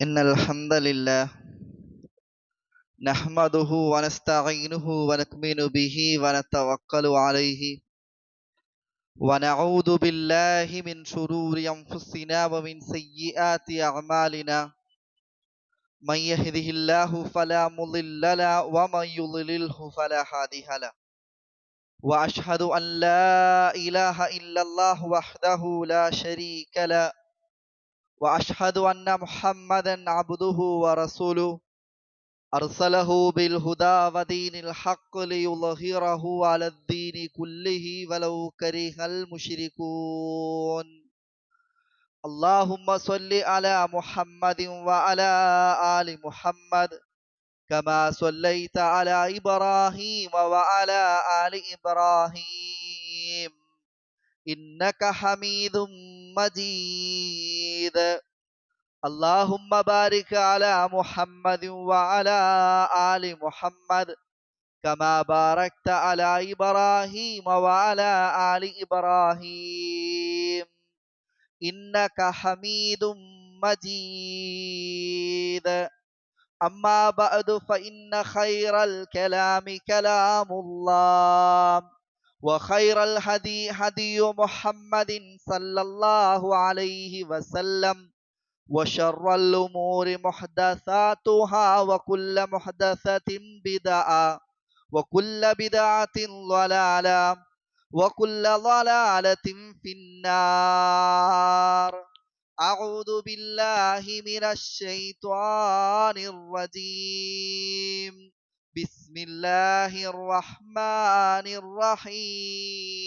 إن الحمد لله نحمده ونستعينه ونؤمن به ونتوكل عليه ونعوذ بالله من شرور أنفسنا ومن سيئات أعمالنا من يهده الله فلا مضل له ومن يضلله فلا هادي له وأشهد أن لا إله إلا الله وحده لا شريك له وأشهد أن محمدا عبده ورسوله أرسله بالهدى ودين الحق ليظهره على الدين كله ولو كره المشركون اللهم صل على محمد وعلى آل محمد كما صليت على إبراهيم وعلى آل إبراهيم إنك حميد مجيد اللهم بارك على محمد وعلى آل محمد كما باركت على إبراهيم وعلى آل إبراهيم إنك حميد مجيد أما بعد فإن خير الكلام كلام الله وخير الهدي هدي محمد صلى الله عليه وسلم وشر الأمور محدثاتها وكل محدثة بدعة وكل بدعة ضلالة وكل ضلالة في النار أعوذ بالله من الشيطان الرجيم بسم الله الرحمن الرحيم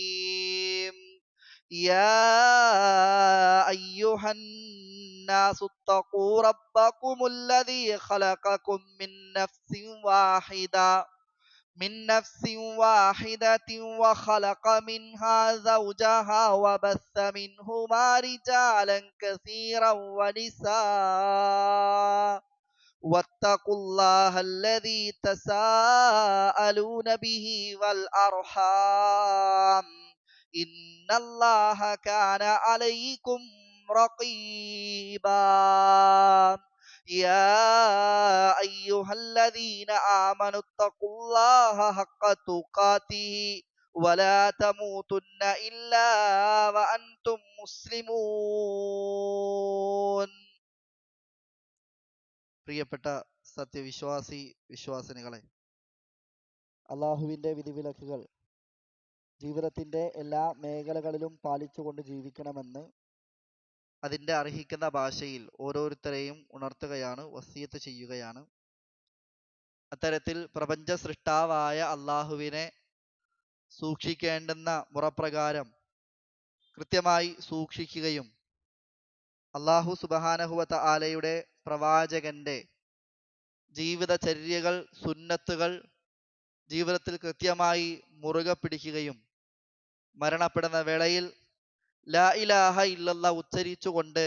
يا أيها الناس اتقوا ربكم الذي خلقكم من نفس واحدة وخلق منها زوجها وبث منهما رجالا كثيرا ونساء واتقوا الله الذي تساءلون به والأرحام إن الله كان عليكم رقيبا يا أيها الذين آمنوا اتقوا الله حق تقاته ولا تموتن إلا وأنتم مسلمون. പ്രിയപ്പെട്ട വിശ്വാസിനികളെ, അള്ളാഹുവിൻ്റെ വിധിവിലക്കുകൾ ജീവിതത്തിൻ്റെ എല്ലാ മേഖലകളിലും പാലിച്ചുകൊണ്ട് ജീവിക്കണമെന്ന് അതിൻ്റെ അർഹിക്കുന്ന ഭാഷയിൽ ഓരോരുത്തരെയും ഉണർത്തുകയാണ്, വസിയത്ത് ചെയ്യുകയാണ്. അത്തരത്തിൽ പ്രപഞ്ച സൃഷ്ടാവായ അള്ളാഹുവിനെ സൂക്ഷിക്കേണ്ടുന്ന മുറപ്രകാരം കൃത്യമായി സൂക്ഷിക്കുകയും അള്ളാഹു സുബ്ഹാനഹു വ തആലയുടെ പ്രവാചകന്റെ ജീവിതചര്യകൾ, സുന്നത്തുകൾ ജീവിതത്തിൽ കൃത്യമായി മുറുകെ പിടിക്കുകയും മരണപ്പെടുന്ന വേളയിൽ ലാ ഇലാഹ ഇല്ലല്ലാഹ് ഉച്ചരിച്ചുകൊണ്ട്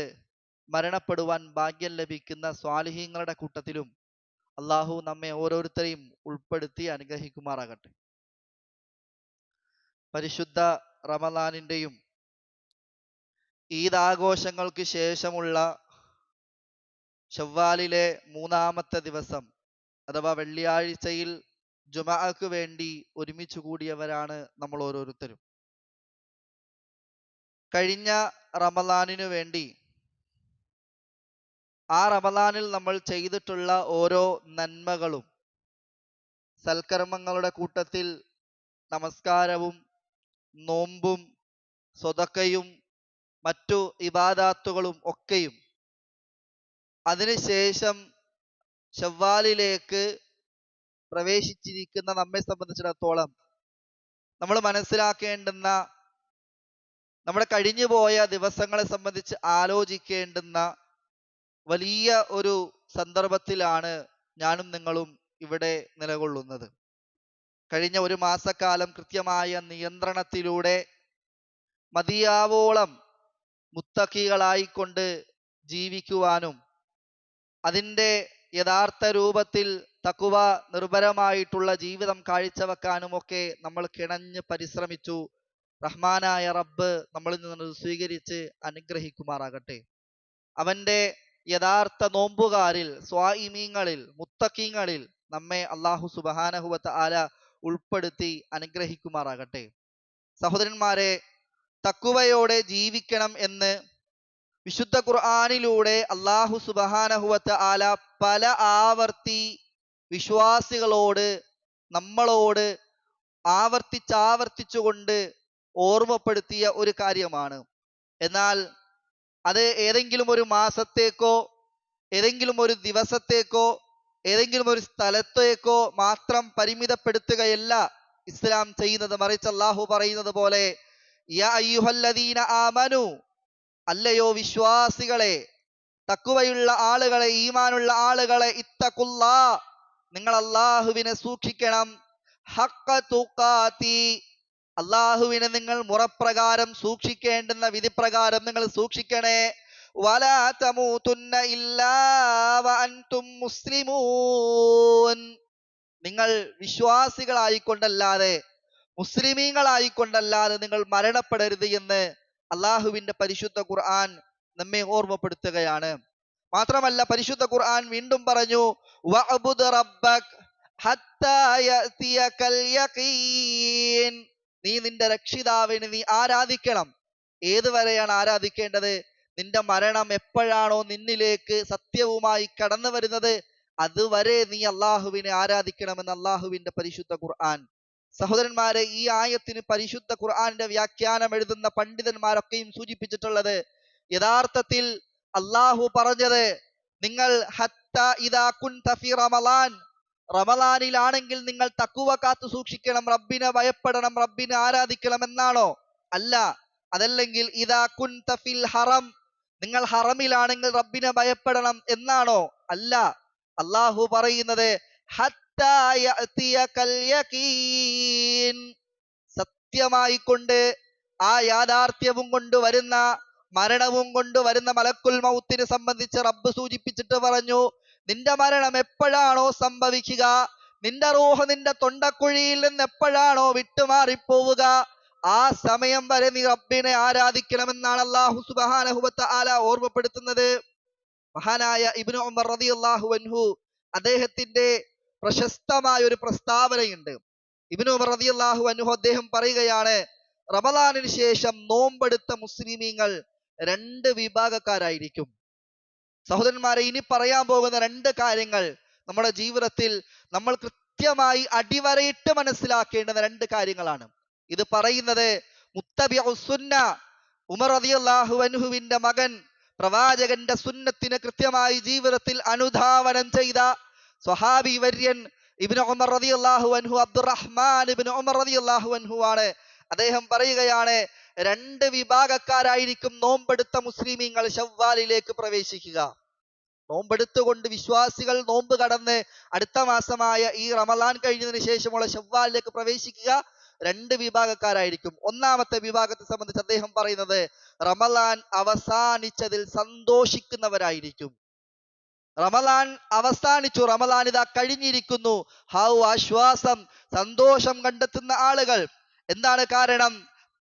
മരണപ്പെടുവാൻ ഭാഗ്യം ലഭിക്കുന്ന സ്വാലിഹീങ്ങളുടെ കൂട്ടത്തിലും അള്ളാഹു നമ്മെ ഓരോരുത്തരെയും ഉൾപ്പെടുത്തി അനുഗ്രഹിക്കുമാറാകട്ടെ. പരിശുദ്ധ റമളാനിൻ്റെയും ഈദ് ആഘോഷങ്ങൾക്ക് ശേഷമുള്ള ശവ്വാലിലെ 3-ാമത്തെ ദിവസം അഥവാ വെള്ളിയാഴ്ചയിൽ ജുമഅക്ക് വേണ്ടി ഒരുമിച്ച് കൂടിയവരാണ് നമ്മൾ ഓരോരുത്തരും. കഴിഞ്ഞ റമളാനിനു വേണ്ടി ആ റമളാനിൽ നമ്മൾ ചെയ്തിട്ടുള്ള ഓരോ നന്മകളും, സൽക്കർമ്മങ്ങളുടെ കൂട്ടത്തിൽ നമസ്കാരവും നോമ്പും സ്വതക്കയും മറ്റു ഇബാദാത്തുകളും ഒക്കെയും, അതിനുശേഷം ശവ്വാലിലേക്ക് പ്രവേശിച്ചിരിക്കുന്ന നമ്മെ സംബന്ധിച്ചിടത്തോളം നമ്മൾ മനസ്സിലാക്കേണ്ടുന്ന, നമ്മുടെ കഴിഞ്ഞുപോയ ദിവസങ്ങളെ സംബന്ധിച്ച് ആലോചിക്കേണ്ടുന്ന വലിയ ഒരു സന്ദർഭത്തിലാണ് ഞാനും നിങ്ങളും ഇവിടെ നിലകൊള്ളുന്നത്. കഴിഞ്ഞ ഒരു മാസക്കാലം കൃത്യമായ നിയന്ത്രണത്തിലൂടെ മതിയാവോളം മുത്തഖികളായിക്കൊണ്ട് ജീവിക്കുവാനും അതിൻ്റെ യഥാർത്ഥ രൂപത്തിൽ തഖ്വ നിർഭരമായിട്ടുള്ള ജീവിതം കാഴ്ചവെക്കാനുമൊക്കെ നമ്മൾ കിണഞ്ഞ് പരിശ്രമിച്ചു. റഹ്മാനായ റബ്ബ് നമ്മളിൽ നിന്ന് സ്വീകരിച്ച് അനുഗ്രഹിക്കുമാറാകട്ടെ. അവൻ്റെ യഥാർത്ഥ നോമ്പുകാരിൽ, സ്വാഇമീങ്ങളിൽ, മുത്തഖീങ്ങളിൽ നമ്മെ അല്ലാഹു സുബ്ഹാനഹു വ തആല ഉൾപ്പെടുത്തി അനുഗ്രഹിക്കുമാറാകട്ടെ. സഹോദരന്മാരെ, തഖ്വയോടെ ജീവിക്കണം എന്ന് വിശുദ്ധ ഖുർആനിലൂടെ അല്ലാഹു സുബ്ഹാനഹു വ തആല പല ആവർത്തി വിശ്വാസികളോട്, നമ്മളോട് ആവർത്തിച്ചാവർത്തിച്ചുകൊണ്ട് ഓർമ്മപ്പെടുത്തിയ ഒരു കാര്യമാണ്. എന്നാൽ അത് ഏതെങ്കിലും ഒരു മാസത്തേക്കോ ഏതെങ്കിലും ഒരു ദിവസത്തേക്കോ ഏതെങ്കിലും ഒരു സ്ഥലത്തേക്കോ മാത്രം പരിമിതപ്പെടുത്തുകയല്ല ഇസ്ലാം ചെയ്യുന്നത്. മറിച്ച് അല്ലാഹു പറയുന്നത് പോലെ, യാ അയ്യുഹല്ലദീന ആമനു, അല്ലയോ വിശ്വാസികളെ, തഖ്വയുള്ള ആളുകളെ, ഈമാനുള്ള ആളുകളെ, ഇത്തഖുല്ലാ, നിങ്ങൾ അല്ലാഹുവിനെ സൂക്ഷിക്കണം, ഹഖ്ഖ തുഖാതി, അല്ലാഹുവിനെ നിങ്ങൾ മുറപ്രകാരം സൂക്ഷിക്കേണ്ടുന്ന വിധിപ്രകാരം നിങ്ങൾ സൂക്ഷിക്കണേ. വലാ തമൂതുന്ന ഇല്ലാ വഅൻതും മുസ്ലിമൂൻ, നിങ്ങൾ വിശ്വാസികളായിക്കൊണ്ടല്ലാതെ, മുസ്ലിമീങ്ങളായിക്കൊണ്ടല്ലാതെ നിങ്ങൾ മരണപ്പെടരുത് എന്ന് അള്ളാഹുവിന്റെ പരിശുദ്ധ ഖുർആൻ നമ്മെ ഓർമ്മപ്പെടുത്തുകയാണ്. മാത്രമല്ല പരിശുദ്ധ ഖുർആൻ വീണ്ടും പറഞ്ഞു, വഅബ്ദു റബ്ബക ഹത്താ യഅതിയകൽ യഖീൻ, നീ നിന്റെ രക്ഷിതാവിനെ നീ ആരാധിക്കണം. ഏതുവരെയാണ് ആരാധിക്കേണ്ടത്? നിന്റെ മരണം എപ്പോഴാണോ നിന്നിലേക്ക് സത്യവുമായി കടന്നു വരുന്നത് അതുവരെ നീ അള്ളാഹുവിനെ ആരാധിക്കണമെന്ന് അള്ളാഹുവിന്റെ പരിശുദ്ധ ഖുർആൻ. സഹോദരന്മാരെ, ഈ ആയത്തിന് പരിശുദ്ധ ഖുർആന്റെ വ്യാഖ്യാനം എഴുതുന്ന പണ്ഡിതന്മാരൊക്കെയും സൂചിപ്പിച്ചിട്ടുള്ളത്, യഥാർത്ഥത്തിൽ അള്ളാഹു പറഞ്ഞത് നിങ്ങൾ ഹത്താ ഇദാ കുൻത ഫി റമളാൻ, റമളാനിലാണെങ്കിൽ നിങ്ങൾ തഖ്വ കാത്തു സൂക്ഷിക്കണം, റബ്ബിനെ ഭയപ്പെടണം, റബ്ബിനെ ആരാധിക്കണം എന്നാണോ? അല്ല. അതല്ലെങ്കിൽ ഇദാ കുൻത ഫിൽ ഹറം, നിങ്ങൾ ഹറമിലാണെങ്കിൽ റബ്ബിനെ ഭയപ്പെടണം എന്നാണോ? അല്ല. അള്ളാഹു പറയുന്നത് ഹത്താ യഅതിയകൽ യഖീൻ, സത്യമായി കൊണ്ട് ആ യാഥാർത്ഥ്യവും കൊണ്ട് വരുന്ന, മരണവും കൊണ്ട് വരുന്ന മലക്കുൽ മൗത്തിനെ സംബന്ധിച്ച് റബ്ബ് സൂചിപ്പിച്ചിട്ട് പറഞ്ഞു, നിന്റെ മരണം എപ്പോഴാണോ സംഭവിക്കുക, നിന്റെ റൂഹ് നിന്റെ തൊണ്ടക്കുഴിയിൽ നിന്ന് എപ്പോഴാണോ വിട്ടുമാറിപ്പോവുക, ആ സമയം വരെ നീ റബ്ബിനെ ആരാധിക്കണമെന്നാണ് അല്ലാഹു സുബ്ഹാനഹു വ തആല ഓർമ്മപ്പെടുത്തുന്നത്. മഹാനായ ഇബ്നു ഉമർ റളിയല്ലാഹു അൻഹു, അദ്ദേഹത്തിന്റെ പ്രശസ്തമായ ഒരു പ്രസ്താവനയുണ്ട്. ഇബ്നു ഉമർ റളിയല്ലാഹു അൻഹു അദ്ദേഹം പറയുകയാണ്, റമളാനിന് ശേഷം നോമ്പെടുത്ത മുസ്ലിമീങ്ങൾ രണ്ട് വിഭാഗക്കാരായിരിക്കും. സഹോദരന്മാരെ, ഇനി പറയാൻ പോകുന്ന രണ്ട് കാര്യങ്ങൾ നമ്മുടെ ജീവിതത്തിൽ നമ്മൾ കൃത്യമായി അടിവരയിട്ട് മനസ്സിലാക്കേണ്ടുന്ന രണ്ട് കാര്യങ്ങളാണ്. ഇത് പറയുന്നത് മുത്തബിഉസ് സുന്ന, ഉമർ റളിയല്ലാഹു അൻഹുവിന്റെ മകൻ, പ്രവാചകന്റെ സുന്നത്തിനെ കൃത്യമായി ജീവിതത്തിൽ അനുധാവനം ചെയ്ത സ്വഹാബി വര്യൻ ഇബ്നു ഉമർ റളിയല്ലാഹു അൻഹു, അബ്ദുറഹ്മാൻ ഇബ്നു ഉമർ റളിയല്ലാഹു അൻഹു ആണ്. അദ്ദേഹം പറയുകയാണ്, രണ്ട് വിഭാഗക്കാരായിരിക്കും നോമ്പെടുത്ത മുസ്ലിമീങ്ങൾ ശവ്വാലിലേക്ക് പ്രവേശിക്കുക. നോമ്പെടുത്തുകൊണ്ട് വിശ്വാസികൾ നോമ്പ് കടന്ന് അടുത്ത മാസമായ ഈ റമളാൻ കഴിഞ്ഞതിന് ശേഷമുള്ള ശവ്വാലിലേക്ക് പ്രവേശിക്കുക രണ്ട് വിഭാഗക്കാരായിരിക്കും. ഒന്നാമത്തെ വിഭാഗത്തെ സംബന്ധിച്ച് അദ്ദേഹം പറയുന്നത്, റമളാൻ അവസാനിച്ചതിൽ സന്തോഷിക്കുന്നവരായിരിക്കും. റമളാൻ അവസാനിച്ചു, റമളാൻ ഇതാ കഴിഞ്ഞിരിക്കുന്നു, ഹൗ ആശ്വാസം, സന്തോഷം കണ്ടെത്തുന്ന ആളുകൾ. എന്താണ് കാരണം?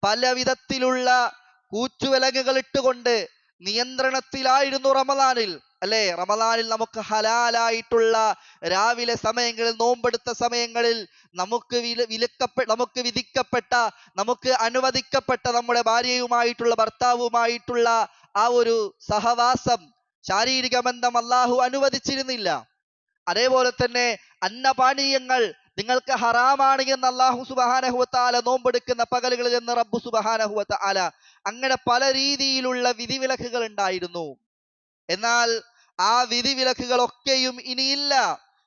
പല വിധത്തിലുള്ള കൂച്ചുവിലങ്ങുകൾ ഇട്ടുകൊണ്ട് നിയന്ത്രണത്തിലായിരുന്നു റമളാനിൽ, അല്ലെ? റമളാനിൽ നമുക്ക് ഹലാലായിട്ടുള്ള രാവിലെ സമയങ്ങളിൽ, നോമ്പെടുത്ത സമയങ്ങളിൽ നമുക്ക് നമുക്ക് വിധിക്കപ്പെട്ട, നമുക്ക് അനുവദിക്കപ്പെട്ട നമ്മുടെ ഭാര്യയുമായിട്ടുള്ള, ഭർത്താവുമായിട്ടുള്ള ആ ഒരു സഹവാസം, ശാരീരിക ബന്ധം അല്ലാഹു അനുവദിച്ചിരുന്നില്ല. അതേപോലെ തന്നെ അന്നപാനീയങ്ങൾ നിങ്ങൾക്ക് ഹറാമാണ് എന്ന് അല്ലാഹു സുബ്ഹാനഹു വ തആല നോമ്പെടുക്കുന്ന പകലുകളിൽ എന്ന് റബ്ബു സുബ്ഹാനഹു വ തആല, അങ്ങനെ പല രീതിയിലുള്ള വിധിവിലക്കുകൾ ഉണ്ടായിരുന്നു. എന്നാൽ ആ വിധിവിലക്കുകളൊക്കെയും ഇനിയില്ല.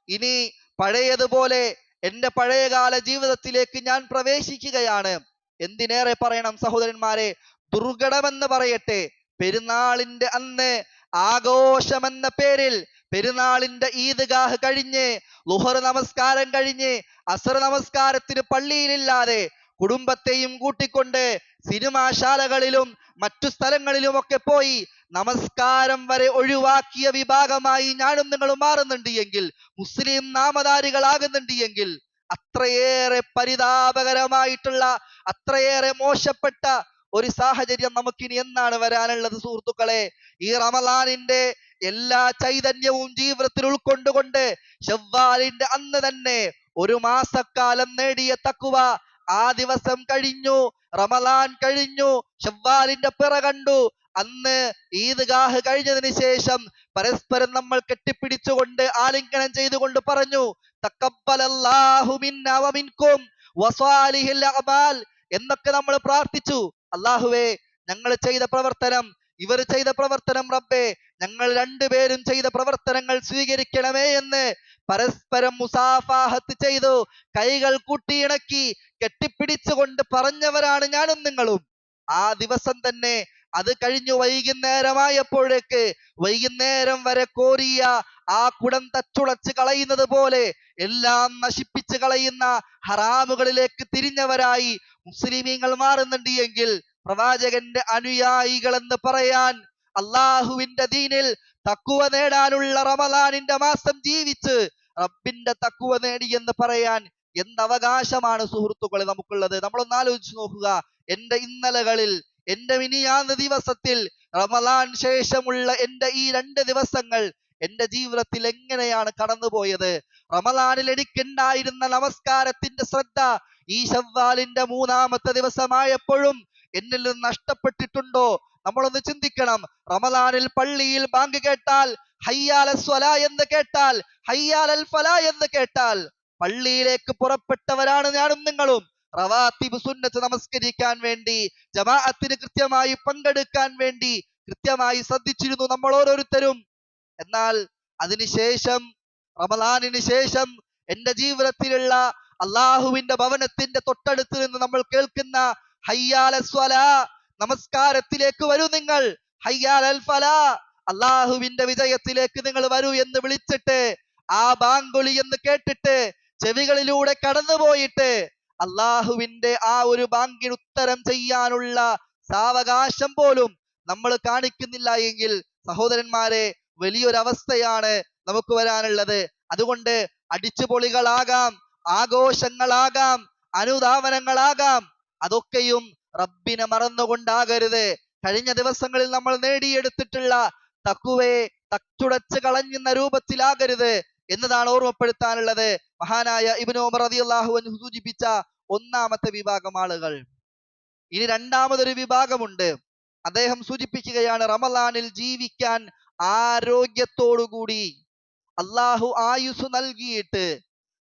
ഇനി പഴയതുപോലെ എന്റെ പഴയകാല ജീവിതത്തിലേക്ക് ഞാൻ പ്രവേശിക്കുകയാണ്. എന്തിനേറെ പറയണം സഹോദരന്മാരെ, ദുർഘടമെന്ന് പറയട്ടെ, പെരുന്നാളിന്റെ അന്ന് ആഘോഷമെന്ന പേരിൽ പെരുന്നാളിന്റെ ഈദ്ഗാഹ് കഴിഞ്ഞ്, ളുഹർ നമസ്കാരം കഴിഞ്ഞ്, അസ്ർ നമസ്കാരത്തിന് പള്ളിയിലില്ലാതെ കുടുംബത്തെയും കൂട്ടിക്കൊണ്ട് സിനിമാശാലകളിലും മറ്റു സ്ഥലങ്ങളിലുമൊക്കെ പോയി നമസ്കാരം വരെ ഒഴിവാക്കിയ വിഭാഗമായി ഞാനും നിങ്ങളും മാറുന്നുണ്ട് എങ്കിൽ, മുസ്ലിം നാമധാരികളാകുന്നുണ്ട് എങ്കിൽ, അത്രയേറെ പരിതാപകരമായിട്ടുള്ള, അത്രയേറെ മോശപ്പെട്ട ഒരു സാഹചര്യം നമുക്കിനി എന്നാണ് വരാനുള്ളത് സുഹൃത്തുക്കളെ? ഈ റമളാനിന്റെ എല്ലാ ചൈതന്യവും ജീവിതത്തിൽ ഉൾക്കൊണ്ടുകൊണ്ട് ശവ്വാലിന്റെ അന്ന് തന്നെ ഒരു മാസക്കാലം നേടിയ തഖ്വ ആ ദിവസം കഴിഞ്ഞു. റമളാൻ കഴിഞ്ഞു, ശവ്വാലിന്റെ പിറ കണ്ടു. അന്ന് ഈദ്ഗാഹ് കഴിഞ്ഞതിന് ശേഷം പരസ്പരം നമ്മൾ കെട്ടിപ്പിടിച്ചുകൊണ്ട് ആലിംഗനം ചെയ്തുകൊണ്ട് പറഞ്ഞു, തഖബ്ബലല്ലാഹു മിന്നാ വമിൻകും വസാലിഹിൽ അഅമാൽ എന്നൊക്കെ നമ്മൾ പ്രാർത്ഥിച്ചു. അല്ലാഹുവേ, ഞങ്ങൾ ചെയ്ത പ്രവർത്തനം, ഇവർ ചെയ്ത പ്രവർത്തനം റബ്ബേ, ഞങ്ങൾ രണ്ടുപേരും ചെയ്ത പ്രവർത്തനങ്ങൾ സ്വീകരിക്കണമേ എന്ന് പരസ്പരം മുസാഫാഹത്ത് ചെയ്തു, കൈകൾ കൂട്ടിയിണക്കി കെട്ടിപ്പിടിച്ചുകൊണ്ട് പറഞ്ഞവരാണ് ഞാനും നിങ്ങളും. ആ ദിവസം തന്നെ അത് കഴിഞ്ഞു വൈകുന്നേരമായപ്പോഴേക്ക് വൈകുന്നേരം വരെ കോരിയ ആ കുടം തച്ചുളച്ച് കളയുന്നത് പോലെ എല്ലാം നശിപ്പിച്ച് കളയുന്ന ഹറാമുകളിലേക്ക് തിരിഞ്ഞവരായി മുസ്ലിമീങ്ങൾ മാറുന്നുണ്ട് എങ്കിൽ പ്രവാചകന്റെ അനുയായികൾ എന്ന് പറയാൻ, അള്ളാഹുവിന്റെ ദീനിൽ തഖ്വ നേടാനുള്ള റമളാനിന്റെ മാസം ജീവിച്ച് റബ്ബിന്റെ തഖ്വ നേടി എന്ന് പറയാൻ എന്ത് അവകാശമാണ് സുഹൃത്തുക്കളെ നമുക്കുള്ളത്? നമ്മളൊന്ന് ആലോചിച്ച് നോക്കുക. എന്റെ ഇന്നലകളിൽ, എന്റെ മിനിയാന്ന ദിവസത്തിൽ, റമളാൻ ശേഷമുള്ള എന്റെ ഈ 2 ദിവസങ്ങൾ എന്റെ ജീവിതത്തിൽ എങ്ങനെയാണ് കടന്നുപോയത്? റമളാനിൽ എനിക്കുണ്ടായിരുന്ന നമസ്കാരത്തിന്റെ ശ്രദ്ധ ഈ ശവ്വാലിന്റെ 3-ാമത്തെ ദിവസമായപ്പോഴും എന്നിൽ നിന്ന് നഷ്ടപ്പെട്ടിട്ടുണ്ടോ? നമ്മളൊന്ന് ചിന്തിക്കണം. റമളാനിൽ പള്ളിയിൽ ബാങ്ക് കേട്ടാൽ, ഹയ്യാല സ്വലാ എന്ന് കേട്ടാൽ, ഹയ്യാലൽ ഫലാ എന്ന് കേട്ടാൽ പള്ളിയിലേക്ക് പുറപ്പെട്ടവരാണ് ഞാനും നിങ്ങളും. റവാത്തിബ് സുന്നത്ത് നമസ്കരിക്കാൻ വേണ്ടി, ജമാഅത്തിന് കൃത്യമായി പങ്കെടുക്കാൻ വേണ്ടി കൃത്യമായി ശ്രദ്ധിച്ചിരുന്നു നമ്മൾ ഓരോരുത്തരും. എന്നാൽ അതിനുശേഷം, റമളാനിന് ശേഷം എന്റെ ജീവിതത്തിലുള്ള അള്ളാഹുവിന്റെ ഭവനത്തിന്റെ തൊട്ടടുത്ത് നിന്ന് നമ്മൾ കേൾക്കുന്ന ഹയ്യാല സ്വലാ, നമസ്കാരത്തിലേക്ക് വരൂ നിങ്ങൾ, ഹയ്യാലൽ ഫലാ, അള്ളാഹുവിന്റെ വിജയത്തിലേക്ക് നിങ്ങൾ വരൂ എന്ന് വിളിച്ചിട്ട്, ആ ബാങ്കുലി എന്ന് കേട്ടിട്ട് ചെവികളിലൂടെ കടന്നുപോയിട്ട് അള്ളാഹുവിന്റെ ആ ഒരു ബാങ്കിന് ഉത്തരം ചെയ്യാനുള്ള സാവകാശം പോലും നമ്മൾ കാണിക്കുന്നില്ല എങ്കിൽ സഹോദരന്മാരെ, വലിയൊരവസ്ഥയാണ് നമുക്ക് വരാനുള്ളത്. അതുകൊണ്ട് അടിച്ചുപൊളികളാകാം, ആഘോഷങ്ങളാകാം, അനുധാവനങ്ങളാകാം, അതൊക്കെയും റബ്ബിനെ മറന്നുകൊണ്ടാകരുത്. കഴിഞ്ഞ ദിവസങ്ങളിൽ നമ്മൾ നേടിയെടുത്തിട്ടുള്ള തഖ്വയെ തച്ചുടച്ച് കളഞ്ഞുന്ന രൂപത്തിലാകരുത് എന്നതാണ് ഓർമ്മപ്പെടുത്താനുള്ളത്. മഹാനായ ഇബ്നു ഉമർ റളിയല്ലാഹു അൻഹു സൂചിപ്പിച്ച 1-ാമത്തെ വിഭാഗം ആളുകൾ. ഇനി 2-മതൊരു വിഭാഗമുണ്ട്. അദ്ദേഹം സൂചിപ്പിക്കുകയാണ്, റമളാനിൽ ജീവിക്കാൻ ആരോഗ്യത്തോടുകൂടി അള്ളാഹു ആയുസ് നൽകിയിട്ട്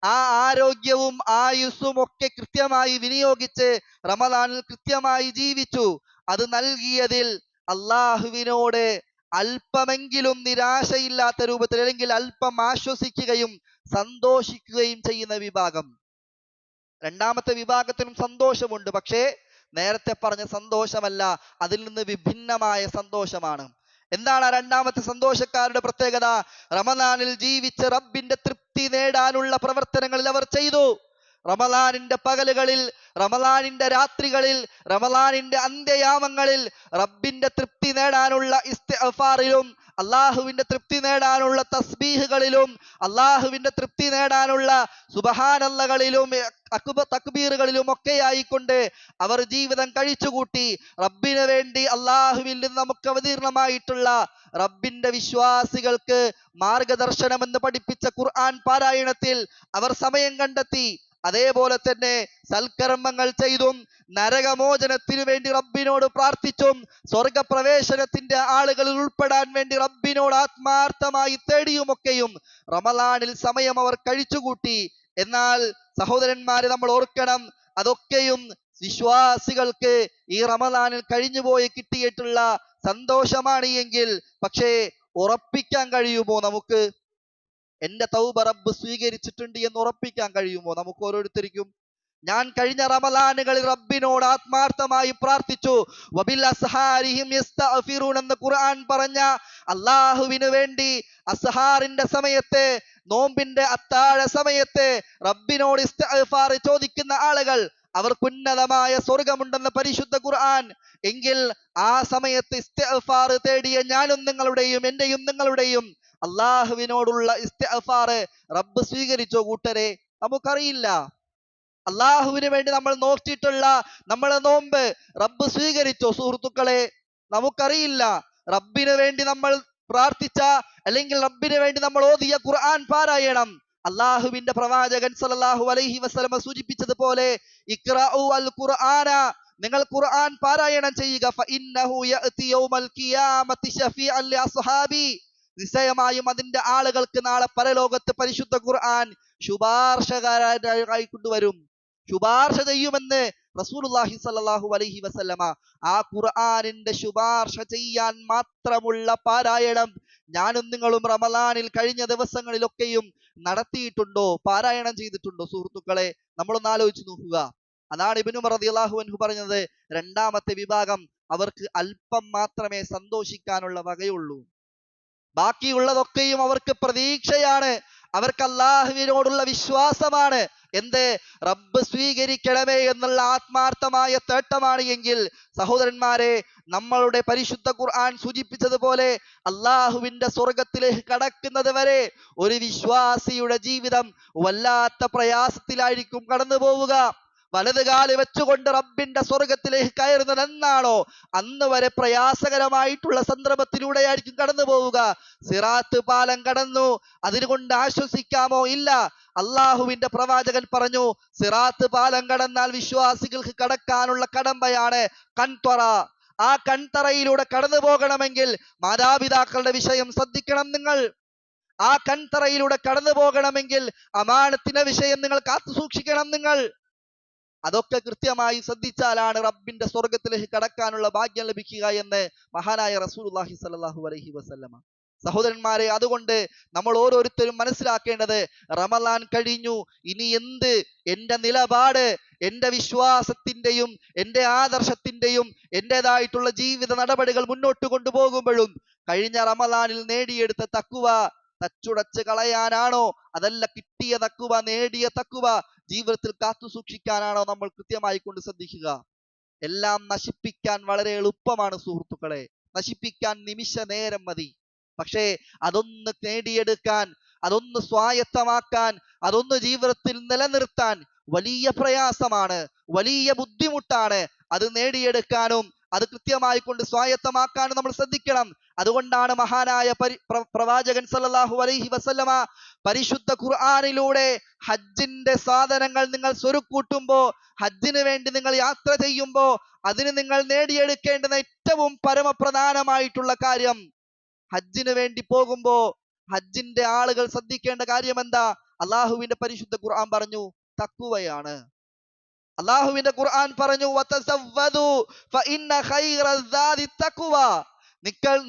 ആ ആരോഗ്യവും ആയുസ്സും ഒക്കെ കൃത്യമായി വിനിയോഗിച്ച് റമളാനിൽ കൃത്യമായി ജീവിച്ചു. അത് നൽകിയതിൽ അള്ളാഹുവിനോട് അല്പമെങ്കിലും നിരാശയില്ലാത്ത രൂപത്തിൽ, അല്ലെങ്കിൽ അല്പം ആശ്വസിക്കുകയും സന്തോഷിക്കുകയും ചെയ്യുന്ന വിഭാഗം. 2-മത്തെ വിഭാഗത്തിനും സന്തോഷമുണ്ട്, പക്ഷേ നേരത്തെ പറഞ്ഞ സന്തോഷമല്ല, അതിൽ നിന്ന് വിഭിന്നമായ സന്തോഷമാണ്. എന്താണ് ആ 2-മത്തെ സന്തോഷക്കാരുടെ പ്രത്യേകത? റമളാനിൽ ജീവിച്ച് റബ്ബിന്റെ തൃപ്തി നേടാനുള്ള പ്രവർത്തനങ്ങളിൽ അവർ ചെയ്തു. റമളാനിന്റെ പകലുകളിൽ, റമളാനിന്റെ രാത്രികളിൽ, റമളാനിന്റെ അന്ത്യയാമങ്ങളിൽ റബ്ബിന്റെ തൃപ്തി നേടാനുള്ള ഇസ്തിഗ്ഫാറിലും, അള്ളാഹുവിന്റെ തൃപ്തി നേടാനുള്ള തസ്ബീഹുകളിലും, അള്ളാഹുവിന്റെ തൃപ്തി നേടാനുള്ള സുബ്ഹാനല്ലകളിലും തക്ബീറുകളിലും ഒക്കെ ആയിക്കൊണ്ട് അവർ ജീവിതം കഴിച്ചുകൂട്ടി. റബ്ബിന് വേണ്ടി അള്ളാഹുവിൽ നിന്ന് നമുക്ക് അവതീർണമായിട്ടുള്ള റബ്ബിന്റെ വിശ്വാസികൾക്ക് മാർഗദർശനമെന്ന് പഠിപ്പിച്ച ഖുർആൻ പാരായണത്തിൽ അവർ സമയം കണ്ടെത്തി. അതേപോലെ തന്നെ സൽക്കർമ്മങ്ങൾ ചെയ്തും നരകമോചനത്തിനു വേണ്ടി റബ്ബിനോട് പ്രാർത്ഥിച്ചും സ്വർഗപ്രവേശനത്തിന്റെ ആളുകളിൽ ഉൾപ്പെടാൻ വേണ്ടി റബ്ബിനോട് ആത്മാർത്ഥമായി തേടിയുമൊക്കെയും റമളാനിൽ സമയം അവർ കഴിച്ചുകൂട്ടി. എന്നാൽ സഹോദരന്മാരെ, നമ്മൾ ഓർക്കണം, അതൊക്കെയും വിശ്വാസികൾക്ക് ഈ റമളാനിൽ കഴിഞ്ഞുപോയി കിട്ടിയിട്ടുള്ള സന്തോഷമാണ് എങ്കിൽ, പക്ഷേ ഉറപ്പിക്കാൻ കഴിയുമോ നമുക്ക്? എന്റെ തൗബ റബ്ബ് സ്വീകരിച്ചിട്ടുണ്ട് എന്ന് ഉറപ്പിക്കാൻ കഴിയുമോ നമുക്ക് ഓരോരുത്തർക്കും? ഞാൻ കഴിഞ്ഞ റമളാനുകളിൽ റബ്ബിനോട് ആത്മാർത്ഥമായി പ്രാർത്ഥിച്ചു. വബിൽ അസ്ഹാരിഹിം യസ്തഗ്ഫിറൂൻ എന്ന് ഖുർആൻ പറഞ്ഞ അല്ലാഹുവിനു വേണ്ടി അസ്ഹാറിന്റെ സമയത്ത്, നോമ്പിന്റെ അത്താഴ സമയത്ത് റബ്ബിനോട് ഇസ്തിഗ്ഫാർ ചോദിക്കുന്ന ആളുകൾ അവർക്ക് ഉന്നതമായ സ്വർഗമുണ്ടെന്ന് പരിശുദ്ധ ഖുർആൻ. എങ്കിൽ ആ സമയത്ത് ഇസ്തിഗ്ഫാർ തേടിയ ഞാനും നിങ്ങളുടെയും, എന്റെയും നിങ്ങളുടെയും അള്ളാഹുവിനോടുള്ള ഇസ്തിഗ്ഫാർ റബ്ബ് സ്വീകരിച്ചോ കൂട്ടരെ? നമുക്കറിയില്ല. അള്ളാഹുവിന് വേണ്ടി നമ്മൾ നോക്കിയിട്ടുള്ള നമ്മളെ നോമ്പ് റബ്ബ് സ്വീകരിച്ചോ സുഹൃത്തുക്കളെ? നമുക്കറിയില്ല. റബ്ബിന് വേണ്ടി നമ്മൾ പ്രാർത്ഥിച്ച അല്ലെങ്കിൽ റബ്ബിന് വേണ്ടി നമ്മൾ ഓതിയ ഖുർആൻ പാരായണം അള്ളാഹുവിന്റെ പ്രവാചകൻ സല്ലല്ലാഹു അലൈഹി വസല്ലമ സൂചിപ്പിച്ചതുപോലെ ഇഖ്റഉ അൽ ഖുർആന, നിങ്ങൾ ഖുർആൻ പാരായണം ചെയ്യുക. ഫഇന്നഹു യഅതി യൗമൽ ഖിയാമത്തി ശഫീഅൻ ലി അസ്ഹാബി, നിശ്ചയമായും അതിന്റെ ആളുകൾക്ക് നാളെ പരലോകത്ത് പരിശുദ്ധ ഖുർആൻ ശുപാർശകാരായി കൊണ്ടുവരും, ശുപാർശ ചെയ്യുമെന്ന് റസൂലുള്ളാഹി സ്വല്ലല്ലാഹു അലൈഹി വസല്ലമ. ആ ഖുർആനിന്റെ ശുപാർശ ചെയ്യാൻ മാത്രമുള്ള പാരായണം ഞാനും നിങ്ങളും റമളാനിൽ കഴിഞ്ഞ ദിവസങ്ങളിലൊക്കെയും നടത്തിയിട്ടുണ്ടോ, പാരായണം ചെയ്തിട്ടുണ്ടോ? സുഹൃത്തുക്കളെ, നമ്മളൊന്ന് ആലോചിച്ച് നോക്കുക. അതാണ് ഇബ്നു ഉമർ റളിയല്ലാഹു അൻഹു പറഞ്ഞത്, രണ്ടാമത്തെ വിഭാഗം അവർക്ക് അല്പം മാത്രമേ സന്തോഷിക്കാനുള്ള വകയുള്ളൂ, ബാക്കിയുള്ളതൊക്കെയും അവർക്ക് പ്രതീക്ഷയാണ്, അവർക്ക് അള്ളാഹുവിനോടുള്ള വിശ്വാസമാണ്. എന്ത്? റബ്ബ് സ്വീകരിക്കണമേ എന്നുള്ള ആത്മാർത്ഥമായ തേട്ടമാണ് എങ്കിൽ സഹോദരന്മാരെ, നമ്മളുടെ പരിശുദ്ധ ഖുർആൻ സൂചിപ്പിച്ചതുപോലെ അള്ളാഹുവിന്റെ സ്വർഗത്തിലേക്ക് കടക്കുന്നത് വരെ ഒരു വിശ്വാസിയുടെ ജീവിതം വല്ലാത്ത പ്രയാസത്തിലായിരിക്കും കടന്നു പോവുക. വലത് കാല് വെച്ചുകൊണ്ട് റബ്ബിന്റെ സ്വർഗത്തിലേക്ക് കയറുന്നത് എന്നാണോ അന്ന് വരെ പ്രയാസകരമായിട്ടുള്ള സന്ദർഭത്തിലൂടെയായിരിക്കും കടന്നു പോവുക. സിറാത്ത് പാലം കടന്നു, അതിനുകൊണ്ട് ആശ്വസിക്കാമോ? ഇല്ല. അള്ളാഹുവിന്റെ പ്രവാചകൻ പറഞ്ഞു, സിറാത്ത് പാലം കടന്നാൽ വിശ്വാസികൾക്ക് കടക്കാനുള്ള കടമ്പയാണ് കൺതറ. ആ കൺതറയിലൂടെ കടന്നു പോകണമെങ്കിൽ മാതാപിതാക്കളുടെ വിഷയം ശ്രദ്ധിക്കണം നിങ്ങൾ. ആ കൺതറയിലൂടെ കടന്നു പോകണമെങ്കിൽ അമാനത്തിന്റെ വിഷയം നിങ്ങൾ കാത്തു സൂക്ഷിക്കണം നിങ്ങൾ. അതൊക്കെ കൃത്യമായി ശ്രദ്ധിച്ചാലാണ് റബ്ബിന്റെ സ്വർഗത്തിലേക്ക് കടക്കാനുള്ള ഭാഗ്യം ലഭിക്കുക എന്ന് മഹാനായ റസൂലുള്ളാഹി സ്വല്ലല്ലാഹു അലൈഹി വസല്ലമ. സഹോദരന്മാരെ, അതുകൊണ്ട് നമ്മൾ ഓരോരുത്തരും മനസ്സിലാക്കേണ്ടത്, റമളാൻ കഴിഞ്ഞു, ഇനി എന്ത്? എന്റെ നിലപാട്, എന്റെ വിശ്വാസത്തിന്റെയും എന്റെ ആദർശത്തിന്റെയും എന്റേതായിട്ടുള്ള ജീവിത നടപടികൾ മുന്നോട്ട് കൊണ്ടുപോകുമ്പോഴും കഴിഞ്ഞ റമളാനിൽ നേടിയെടുത്ത തഖ്വ തച്ചുടച്ച് കളയാനാണോ, അതല്ല കിട്ടിയ തഖ്വ, നേടിയ തഖ്വ ജീവിതത്തിൽ കാത്തു സൂക്ഷിക്കാനാണോ നമ്മൾ കൃത്യമായി കൊണ്ട് ശ്രദ്ധിക്കുക. എല്ലാം നശിപ്പിക്കാൻ വളരെ എളുപ്പമാണ് സുഹൃത്തുക്കളെ, നശിപ്പിക്കാൻ നിമിഷ നേരം മതി. പക്ഷേ അതൊന്ന് നേടിയെടുക്കാൻ, അതൊന്ന് സ്വായത്തമാക്കാൻ, അതൊന്ന് ജീവിതത്തിൽ നിലനിർത്താൻ വലിയ പ്രയാസമാണ്, വലിയ ബുദ്ധിമുട്ടാണ്. അത് നേടിയെടുക്കാനും അത് കൃത്യമായി കൊണ്ട് സ്വായത്തമാക്കാനും നമ്മൾ ശ്രദ്ധിക്കണം. അതുകൊണ്ടാണ് മഹാനായ പ്രവാചകൻ സല്ലല്ലാഹു അലൈഹി വസല്ലമ പരിശുദ്ധ ഖുർആനിലൂടെ ഹജ്ജിന്റെ സാധനങ്ങൾ നിങ്ങൾ സ്വരുക്കൂട്ടുമ്പോ, ഹജ്ജിന് വേണ്ടി നിങ്ങൾ യാത്ര ചെയ്യുമ്പോ അതിന് നിങ്ങൾ നേടിയെടുക്കേണ്ടുന്ന ഏറ്റവും പരമപ്രധാനമായിട്ടുള്ള കാര്യം, ഹജ്ജിന് വേണ്ടി പോകുമ്പോ ഹജ്ജിന്റെ ആളുകൾ ശ്രദ്ധിക്കേണ്ട കാര്യം എന്താ? അള്ളാഹുവിന്റെ പരിശുദ്ധ ഖുർആൻ പറഞ്ഞു, തഖ്വയാണ്. അള്ളാഹുവിന്റെ ഖുർആൻ പറഞ്ഞു, വതസവ്വദു ഫഇന്ന ഖൈറസ്സാദി തഖ്വ.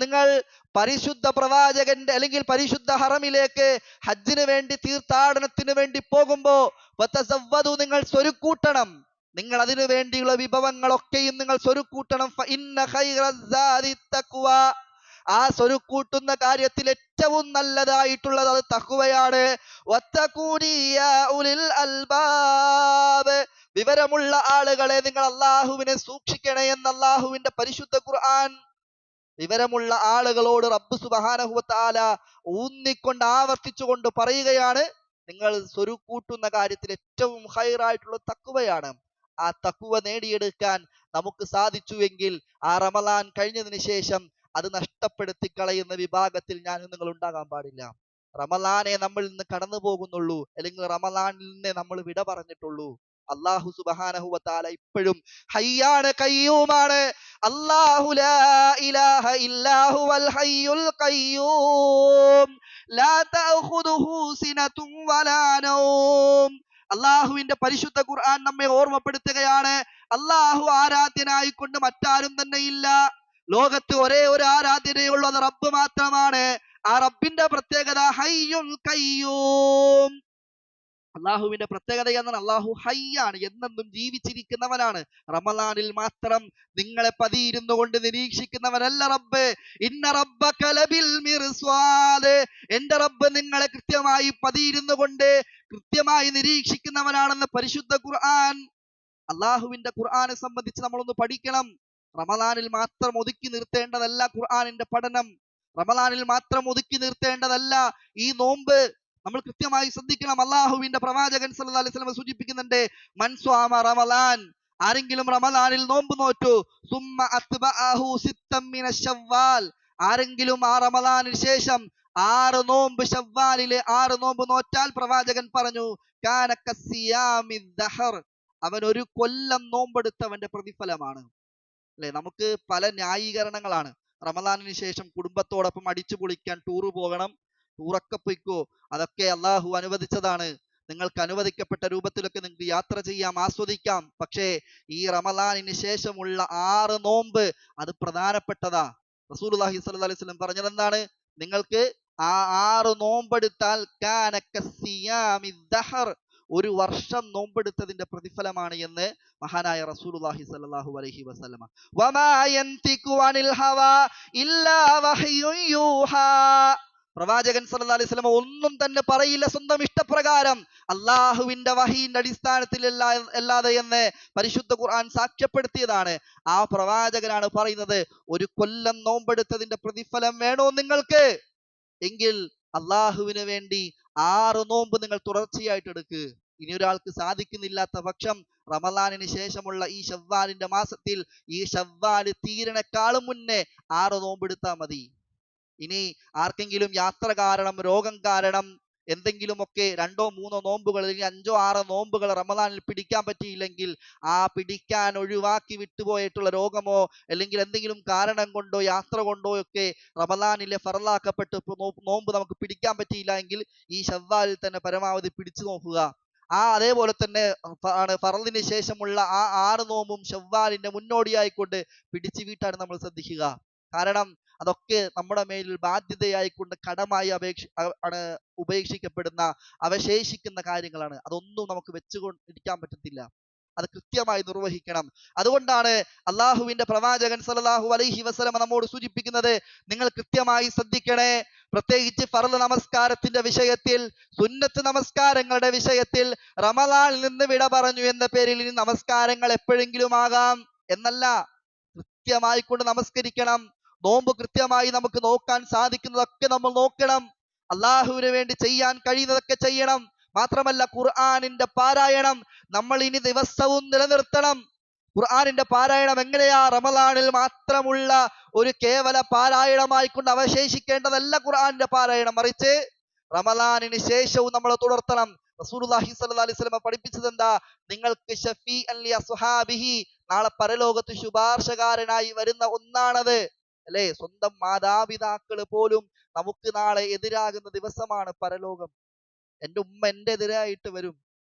നിങ്ങൾ പരിശുദ്ധ പ്രവാചകന്റെ അല്ലെങ്കിൽ പരിശുദ്ധ ഹറമിലേക്ക് ഹജ്ജിന് വേണ്ടി, തീർത്ഥാടനത്തിന് വേണ്ടി പോകുമ്പോ വതസവ്വദു, നിങ്ങൾ സ്വരുക്കൂട്ടണം. നിങ്ങൾ അതിനു വേണ്ടിയുള്ള വിഭവങ്ങളൊക്കെയും നിങ്ങൾ സ്വരുക്കൂട്ടണം. ഫഇന്ന ഖൈറസ്സാദി തഖ്വ. ആ സ്വരുക്കൂട്ടുന്ന കാര്യത്തിൽ ഏറ്റവും നല്ലതായിട്ടുള്ളത് അത് തഖ്വയാണ്. വത്തഖൂനി യാ ഉലിൽ അൽബാബ്. വിവരമുള്ള ആളുകളെ, നിങ്ങൾ അള്ളാഹുവിനെ സൂക്ഷിക്കണേ എന്ന് അള്ളാഹുവിന്റെ പരിശുദ്ധ ഖുർആൻ വിവരമുള്ള ആളുകളോട് റബ്ബ് സുബ്ഹാനഹു വ തആല ഊന്നിക്കൊണ്ട് ആവർത്തിച്ചുകൊണ്ട് പറയുകയാണ്, നിങ്ങൾ സ്വരുക്കൂട്ടുന്ന കാര്യത്തിൽ ഏറ്റവും ഹൈറായിട്ടുള്ള തഖ്വയാണ്. ആ തഖ്വ നേടിയെടുക്കാൻ നമുക്ക് സാധിച്ചുവെങ്കിൽ ആ റമളാൻ കഴിഞ്ഞതിന് ശേഷം അത് നഷ്ടപ്പെടുത്തി കളയുന്ന വിഭാഗത്തിൽ ഞാനും നിങ്ങൾ ഉണ്ടാകാൻ പാടില്ല. റമളാനെ നമ്മൾ ഇന്ന് കടന്നു പോകുന്നുള്ളൂ, അല്ലെങ്കിൽ റമളാനിൽ നിന്ന് നമ്മൾ വിട പറഞ്ഞിട്ടുള്ളൂ. അല്ലാഹു സുബ്ഹാനഹു വ തആല ഇപ്പോഴും ഹയ്യാണ്, ഖയ്യൂമാണ്. അല്ലാഹു ലാ ഇലാഹ ഇല്ലാ ഹുവൽ ഹയ്യുൽ ഖയ്യൂം ലാ തഅഖുദുഹു സിനതുൻ വലാ നൗം. അല്ലാഹുവിന്റെ പരിശുദ്ധ ഖുർആൻ നമ്മെ ഓർമ്മപ്പെടുത്തുകയാണ്, അല്ലാഹു ആരാധ്യനായിക്കൊണ്ട് മറ്റാരും തന്നെ ഇല്ല. ലോകത്ത് ഒരേ ഒരു ആരാധ്യതയുള്ളൂ, അത് റബ്ബ് മാത്രമാണ്. ആ റബ്ബിന്റെ പ്രത്യേകത ഹയ്യുൽ ഖയ്യൂം. അള്ളാഹുവിന്റെ പ്രത്യേകത എന്നാണ്, അള്ളാഹു ഹയ്യാണ്, എന്നെന്നും ജീവിച്ചിരിക്കുന്നവനാണ്. റമളാനിൽ മാത്രം നിങ്ങളെ പതിയിരുന്നു കൊണ്ട് നിരീക്ഷിക്കുന്നവനല്ല റബ്ബ്. ഇന്ന റബ്ബക ലബിൽ മിർസ്വാദ്. എന്റെ റബ്ബ് നിങ്ങളെ കൃത്യമായി പതിയിരുന്നു കൊണ്ട് കൃത്യമായി നിരീക്ഷിക്കുന്നവനാണെന്ന് പരിശുദ്ധ ഖുർആൻ. അള്ളാഹുവിന്റെ ഖുർആനെ സംബന്ധിച്ച് നമ്മളൊന്ന് പഠിക്കണം. റമളാനിൽ മാത്രം ഒതുക്കി നിർത്തേണ്ടതല്ല ഖുർആനിന്റെ പഠനം, റമളാനിൽ മാത്രം ഒതുക്കി നിർത്തേണ്ടതല്ല ഈ നോമ്പ്. നമ്മൾ കൃത്യമായി ശ്രദ്ധിക്കണം. അള്ളാഹുവിന്റെ പ്രവാചകൻ സല്ലല്ലാഹു അലൈഹി വസല്ലം സൂചിപ്പിക്കുന്നുണ്ട്, മൻ സ്വാമ റമളാൻ, ആരെങ്കിലും റമളാനിൽ നോമ്പ് നോറ്റു, സുമ്മ അത്ബഅഹു സിത്തം മിന ശവ്വാൽ, ആരെങ്കിലും ആ റമദാനിന് ശേഷം 6 നോമ്പ്, ശവ്വാലിലെ 6 നോമ്പ് നോറ്റാൽ പ്രവാചകൻ പറഞ്ഞു കാന കസ്സിയാമി ദഹർ, അവൻ ഒരു കൊല്ലം നോമ്പെടുത്തവന്റെ പ്രതിഫലമാണ്. അല്ലെ, നമുക്ക് പല ന്യായീകരണങ്ങളാണ്. റമദാനിന് ശേഷം കുടുംബത്തോടൊപ്പം അടിച്ചു പൊളിക്കാൻ ടൂറ് പോകണം, ടൂറൊക്കെ പൊയ്ക്കോ, അതൊക്കെ അള്ളാഹു അനുവദിച്ചതാണ്, നിങ്ങൾക്ക് അനുവദിക്കപ്പെട്ട രൂപത്തിലൊക്കെ നിങ്ങൾക്ക് യാത്ര ചെയ്യാം, ആസ്വദിക്കാം. പക്ഷേ ഈ റമദാനിന് ശേഷമുള്ള 6 നോമ്പ് അത് പ്രധാനപ്പെട്ടതാ. റസൂലുള്ളാഹി സ്വല്ലല്ലാഹി അലൈഹി വസല്ലം പറഞ്ഞത് എന്താണ്? നിങ്ങൾക്ക് ആ 6 നോമ്പെടുത്താൽ കാന കസ്സിയാമി ദഹർ, ഒരു വർഷം നോമ്പെടുത്തതിന്റെ പ്രതിഫലമാണ് എന്ന് മഹാനായ റസൂലുള്ളാഹി സ്വല്ലല്ലാഹു അലൈഹി വസല്ലമ. വമാ യൻതിഖു അനിൽ ഹവാ ഇല്ലാ വഹ്യുൻ യൂഹാ, പ്രവാചകൻ സല്ലല്ലാഹു അലൈഹി വസല്ലമ ഒന്നും തന്നെ പറയില്ല സ്വന്തം ഇഷ്ടപ്രകാരം, അള്ളാഹുവിന്റെ വഹീന്റെ അടിസ്ഥാനത്തിൽ അല്ലാതെ എന്ന് പരിശുദ്ധ ഖുർആൻ സാക്ഷ്യപ്പെടുത്തിയതാണ്. ആ പ്രവാചകനാണ് പറയുന്നത്, ഒരു കൊല്ലം നോമ്പെടുത്തതിന്റെ പ്രതിഫലം വേണോ നിങ്ങൾക്ക് എങ്കിൽ അള്ളാഹുവിന് വേണ്ടി 6 നോമ്പ് നിങ്ങൾ തുടർച്ചയായിട്ട് എടുക്ക്. ഇനി ഒരാൾക്ക് സാധിക്കുന്നില്ലാത്ത പക്ഷം റമദാനിന് ശേഷമുള്ള ഈ ശവ്വാലിന്റെ മാസത്തിൽ, ഈ ശവ്വാല് തീരണേക്കാളും മുന്നേ 6 നോമ്പ് എടുത്താൽ മതി. ഇനി ആർക്കെങ്കിലും യാത്ര കാരണം, രോഗം കാരണം എന്തെങ്കിലുമൊക്കെ 2-3 നോമ്പുകൾ അല്ലെങ്കിൽ 5-6 നോമ്പുകൾ റമദാനിൽ പിടിക്കാൻ പറ്റിയില്ലെങ്കിൽ, ആ പിടിക്കാൻ ഒഴിവാക്കി വിട്ടുപോയിട്ടുള്ള രോഗമോ അല്ലെങ്കിൽ എന്തെങ്കിലും കാരണം കൊണ്ടോ യാത്ര കൊണ്ടോ ഒക്കെ റമദാനിലെ ഫറലാക്കപ്പെട്ട് നോമ്പ് നമുക്ക് പിടിക്കാൻ പറ്റിയില്ല എങ്കിൽ ഈ ശവ്വാലിൽ തന്നെ പരമാവധി പിടിച്ചു നോക്കുക. അതേപോലെ തന്നെ ആണ് ഫറലിന് ശേഷമുള്ള ആ 6 നോമ്പും ശവ്വാലിന്റെ മുന്നോടിയായിക്കൊണ്ട് പിടിച്ചു വീട്ടാൻ നമ്മൾ ശ്രദ്ധിക്കുക. കാരണം അതൊക്കെ നമ്മുടെ മേലിൽ ബാധ്യതയായിക്കൊണ്ട് കടമായി ഉപേക്ഷിക്കപ്പെടുന്ന, അവശേഷിക്കുന്ന കാര്യങ്ങളാണ്. അതൊന്നും നമുക്ക് വെച്ചുകൊണ്ടിരിക്കാൻ പറ്റത്തില്ല, അത് കൃത്യമായി നിർവഹിക്കണം. അതുകൊണ്ടാണ് അള്ളാഹുവിന്റെ പ്രവാചകൻ സല്ലല്ലാഹു അലൈഹി വസല്ലം നമ്മോട് സൂചിപ്പിക്കുന്നത്, നിങ്ങൾ കൃത്യമായി ശ്രദ്ധിക്കണേ, പ്രത്യേകിച്ച് ഫർള് നമസ്കാരത്തിന്റെ വിഷയത്തിൽ, സുന്നത്ത് നമസ്കാരങ്ങളുടെ വിഷയത്തിൽ റമദാനിൽ നിന്ന് വിട പറഞ്ഞു എന്ന പേരിൽ ഇനി നമസ്കാരങ്ങൾ എപ്പോഴെങ്കിലും ആകാം എന്നല്ല, കൃത്യമായി കൊണ്ട് നമസ്കരിക്കണം. നോമ്പ് കൃത്യമായി നമുക്ക് നോക്കാൻ സാധിക്കുന്നതൊക്കെ നമ്മൾ നോക്കണം. അള്ളാഹുവിന് വേണ്ടി ചെയ്യാൻ കഴിയുന്നതൊക്കെ ചെയ്യണം. മാത്രമല്ല ഖുർആനിന്റെ പാരായണം നമ്മൾ ഇനി ദിവസവും നിലനിർത്തണം. ഖുർആനിന്റെ പാരായണം എങ്ങനെയാ റമദാനിൽ മാത്രമുള്ള ഒരു കേവല പാരായണമായി കൊണ്ട് അവശേഷിക്കേണ്ടതല്ല ഖുർആനിന്റെ പാരായണം, മറിച്ച് റമദാനിന് ശേഷവും നമ്മൾ തുടർത്തണം. റസൂലുള്ളാഹി സ്വല്ലല്ലാഹി അലൈഹി വസല്ലം പഠിപ്പിച്ചത് എന്താ? നിങ്ങൾക്ക് ഷഫീഅൻ ലി അസ്ഹാബിഹി, നാളെ പരലോകത്ത് ശുപാർശകാരനായി വരുന്ന ഒന്നാണത്. അല്ലെ, സ്വന്തം മാതാപിതാക്കൾ പോലും നമുക്ക് നാളെ എതിരാകുന്ന ദിവസമാണ് പരലോകം. എൻ്റെ ഉമ്മ എൻ്റെ എതിരായിട്ട് വരും,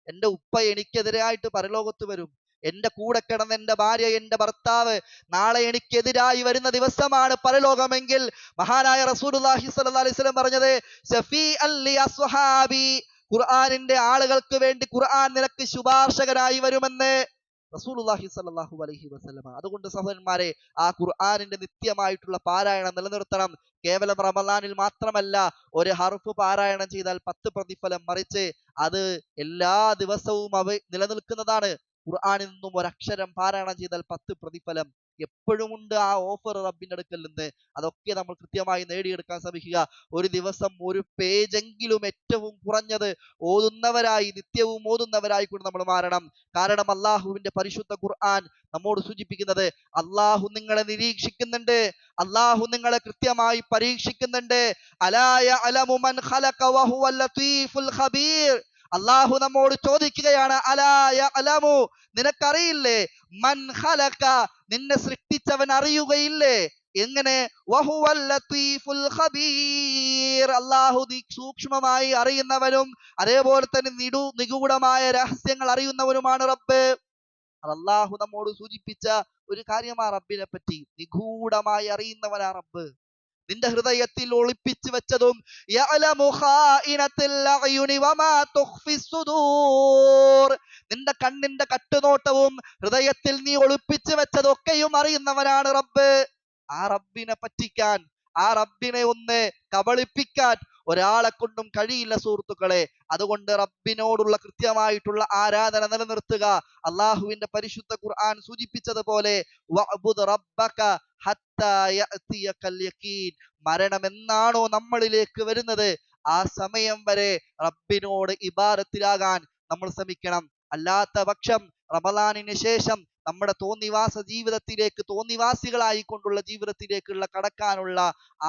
എൻ്റെ ഉപ്പ എനിക്കെതിരായിട്ട് പരലോകത്ത് വരും, എൻ്റെ കൂടെ കിടന്ന എൻ്റെ ഭാര്യ, എൻ്റെ ഭർത്താവ് നാളെ എനിക്കെതിരായി വരുന്ന ദിവസമാണ് പരലോകമെങ്കിൽ മഹാനായ റസൂലുള്ളാഹി സ്വല്ലല്ലാഹി അലൈഹി വസല്ലം പറഞ്ഞത് ശഫീഅൻ ലി അസ്ഹാബി, ഖുർആനിന്റെ ആളുകൾക്ക് വേണ്ടി ഖുർആൻ നിനക്ക് ശുപാർശകനായി വരുമെന്ന് റസൂലുള്ളാഹി സ്വല്ലല്ലാഹു അലൈഹി വസല്ലം. അതുകൊണ്ട് സഹോദരന്മാരെ, ആ ഖുർആനിന്റെ നിത്യമായിട്ടുള്ള പാരായണം നിലനിർത്തണം. കേവലം റമദാനിൽ മാത്രമല്ല, ഒരു ഹർഫ് പാരായണം ചെയ്താൽ 10 പ്രതിഫലം, മറിച്ച് അത് എല്ലാ ദിവസവും നിലനിൽക്കുന്നതാണ്. ഖുർആനിൽ നിന്നും ഒരക്ഷരം പാരായണം ചെയ്താൽ 10 പ്രതിഫലം എപ്പോഴും ഉണ്ട്. ആ ഓഫർ റബ്ബിന്റെ അടുക്കൽ നിന്ന് അതൊക്കെ നമ്മൾ കൃത്യമായി നേടിയെടുക്കാൻ ശ്രമിക്കുക. ഒരു ദിവസം ഒരു പേജെങ്കിലും ഏറ്റവും കുറഞ്ഞത് ഓതുന്നവരായി, നിത്യവും ഓതുന്നവരായി കൊണ്ട് നമ്മൾ മാറണം. കാരണം അള്ളാഹുവിന്റെ പരിശുദ്ധ ഖുർആൻ നമ്മോട് സൂചിപ്പിക്കുന്നത്, അള്ളാഹു നിങ്ങളെ നിരീക്ഷിക്കുന്നുണ്ട്, അള്ളാഹു നിങ്ങളെ കൃത്യമായി പരീക്ഷിക്കുന്നുണ്ട്. അലാ യഅലമു മൻ ഖലഖ വഹുവൽ ലതീഫുൽ ഖബീർ, അള്ളാഹു നമ്മോട് ചോദിക്കുകയാണ്, അലാ യഅലമു, നിനക്കറിയില്ലേ, മൻ ഖലഖ, നിന്നെ സൃഷ്ടിച്ചവൻ അറിയുകയില്ലേ, എങ്ങനെ, വഹുവൽ ലതീഫുൽ ഖബീർ, അള്ളാഹു സൂക്ഷ്മമായി അറിയുന്നവനും അതേപോലെ തന്നെ നിഗൂഢമായ രഹസ്യങ്ങൾ അറിയുന്നവനുമാണ് റബ്ബ്. അത് അള്ളാഹു നമ്മോട് സൂചിപ്പിച്ച ഒരു കാര്യമാണ് റബ്ബിനെ പറ്റി, നിഗൂഢമായി അറിയുന്നവനാ റബ്ബ്. നിന്റെ ഹൃദയത്തിൽ ഒളിപ്പിച്ചു വെച്ചതും, നിന്റെ കണ്ണിന്റെ കട്ടുനോട്ടവും ഹൃദയത്തിൽ നീ ഒളിപ്പിച്ചു വെച്ചതൊക്കെയും അറിയുന്നവനാണ് റബ്ബ്. ആ റബ്ബിനെ പറ്റിക്കാൻ, ആ റബ്ബിനെ ഒന്ന് കബളിപ്പിക്കാൻ ഒരാളെ കൊണ്ടും കഴിയില്ല സുഹൃത്തുക്കളെ. അതുകൊണ്ട് റബ്ബിനോടുള്ള കൃത്യമായിട്ടുള്ള ആരാധന നിലനിർത്തുക. അള്ളാഹുവിന്റെ പരിശുദ്ധ ഖുർആൻ സൂചിപ്പിച്ചതുപോലെ വഅ്ബുദ് റബ്ബക ഹത്താ യഅതിയകൽ യഖീൻ, മരണം എന്നാണോ നമ്മളിലേക്ക് വരുന്നത് ആ സമയം വരെ റബ്ബിനോട് ഇബാദത്തിലാകാൻ നമ്മൾ ശ്രമിക്കണം. അല്ലാത്ത പക്ഷം റമദാനിന് ശേഷം നമ്മുടെ തോന്നിവാസികളായിക്കൊണ്ടുള്ള ജീവിതത്തിലേക്കുള്ള കടക്കാനുള്ള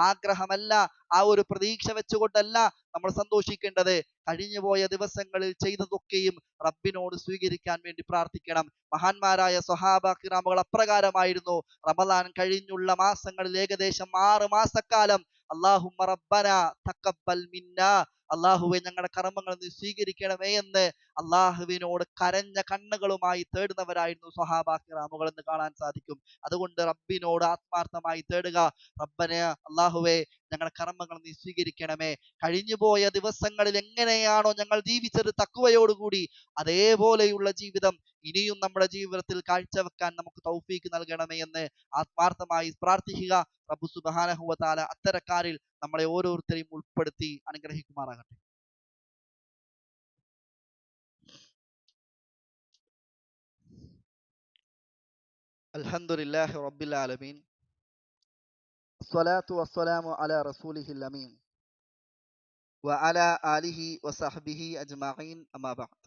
ആഗ്രഹമല്ല, ആ ഒരു പ്രതീക്ഷ വെച്ചുകൊണ്ടല്ല നമ്മൾ സന്തോഷിക്കേണ്ടത്. കഴിഞ്ഞുപോയ ദിവസങ്ങളിൽ ചെയ്തതൊക്കെയും റബ്ബിനോട് സ്വീകരിക്കാൻ വേണ്ടി പ്രാർത്ഥിക്കണം. മഹാന്മാരായ സ്വഹാബ കിറാമുകൾ അപ്രകാരമായിരുന്നു. റമദാൻ കഴിഞ്ഞുള്ള മാസങ്ങളിൽ ഏകദേശം 6 മാസക്കാലം അല്ലാഹുമ്മ റബ്ബന തഖബ്ബൽ മിന്നാ, അള്ളാഹുവെ ഞങ്ങളുടെ കർമ്മങ്ങൾ നീ സ്വീകരിക്കണമേ എന്ന് അള്ളാഹുവിനോട് കരഞ്ഞ കണ്ണുകളുമായി തേടുന്നവരായിരുന്നു സ്വഹാബ കിറാമുകൾ എന്ന് കാണാൻ സാധിക്കും. അതുകൊണ്ട് റബ്ബിനോട് ആത്മാർത്ഥമായി തേടുക. റബ്ബനെ, അള്ളാഹുവെ ഞങ്ങളുടെ കർമ്മങ്ങൾ നീ സ്വീകരിക്കണമേ. കഴിഞ്ഞുപോയ ദിവസങ്ങളിൽ എങ്ങനെയാണോ ഞങ്ങൾ ജീവിച്ചത് തഖ്വയോടുകൂടി, അതേപോലെയുള്ള ജീവിതം ഇനിയും നമ്മുടെ ജീവിതത്തിൽ കാഴ്ചവെക്കാൻ നമുക്ക് തൗഫീക്ക് നൽകണമേ എന്ന് ആത്മാർത്ഥമായി പ്രാർത്ഥിക്കുക. റബ്ബ് സുബ്ഹാനഹു വ തആല അത്തരക്കാരിൽ നമ്മളെ ഓരോരുത്തരെയും ഉൾപ്പെടുത്തി അനുഗ്രഹിക്കുമാറാകട്ടെ. അൽഹംദുലില്ലാഹി റബ്ബിൽ ആലമീൻ, സ്വലാത്തു വസ്സലാമു അലാ റസൂലിഹിൽ അമീൻ വഅലാ ആലിഹി വസഹ്ബിഹി അജ്മഈൻ, അമ്മാ ബഅദ്.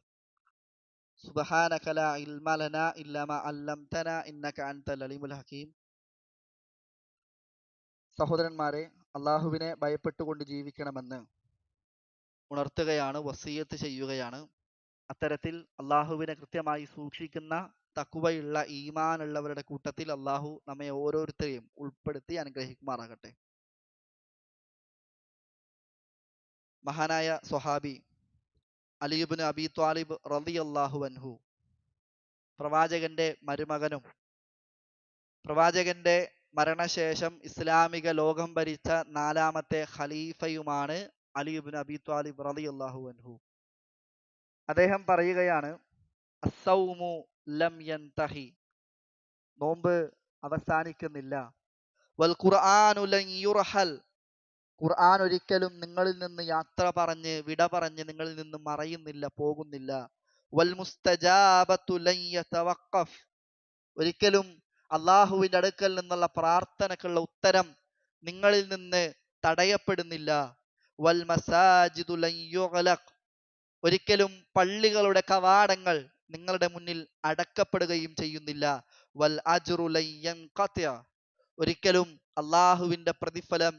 സുബ്ഹാനക ലാ ഇൽമ ലനാ ഇല്ലാ മാ അല്ലംതനാ ഇന്നക അൻതൽ അലീമുൽ ഹകീം. സഹോദരന്മാരെ, അള്ളാഹുവിനെ ഭയപ്പെട്ടുകൊണ്ട് ജീവിക്കണമെന്ന് ഉണർത്തുകയാണ്, വസിയ്യത്ത് ചെയ്യുകയാണ്. അത്തരത്തിൽ അള്ളാഹുവിനെ കൃത്യമായി സൂക്ഷിക്കുന്ന തഖ്വയുള്ള ഈമാനുള്ളവരുടെ കൂട്ടത്തിൽ അള്ളാഹു നമ്മെ ഓരോരുത്തരെയും ഉൾപ്പെടുത്തി അനുഗ്രഹിക്കുമാറാകട്ടെ. മഹാനായ സ്വഹാബി അലി ഇബ്നു അബി ത്വാലിബ് റളിയല്ലാഹു അൻഹു, പ്രവാചകന്റെ മരുമകനും പ്രവാചകന്റെ മരണശേഷം ഇസ്ലാമിക ലോകം ഭരിച്ച 4ാമത്തെ ഖലീഫയുമാണ് അലി ഇബ്നു അബി ത്വാലിബ് റളിയല്ലാഹു അൻഹു. അദ്ദേഹം പറയുകയാണ്, അസ്സൗമു ലം യൻതഹി, നോമ്പ് അവസാനിക്കുന്നില്ല. വൽ ഖുർആനു ലൻ യുർഹൽ, ഖുർആൻ ഒരിക്കലും നിങ്ങളിൽ നിന്ന് യാത്ര പറഞ്ഞ് വിട പറഞ്ഞ് നിങ്ങളിൽ നിന്ന് മറയുന്നില്ല, പോകുന്നില്ല. വൽ മുസ്തജാബത്തു ലൻ യതവഖഫ്, ഒരിക്കലും അള്ളാഹുവിന്റെ അടുക്കൽ നിന്നുള്ള പ്രാർത്ഥനക്കുള്ള ഉത്തരം നിങ്ങളിൽ നിന്ന് തടയപ്പെടുന്നില്ല. വൽ മസാജിദു ലൻ യുഗ്ലഖ്, ഒരിക്കലും പള്ളികളുടെ കവാടങ്ങൾ നിങ്ങളുടെ മുന്നിൽ അടക്കപ്പെടുകയും ചെയ്യുന്നില്ല. വൽ അജ്റു ലൻ യൻഖതി, ഒരിക്കലും അള്ളാഹുവിന്റെ പ്രതിഫലം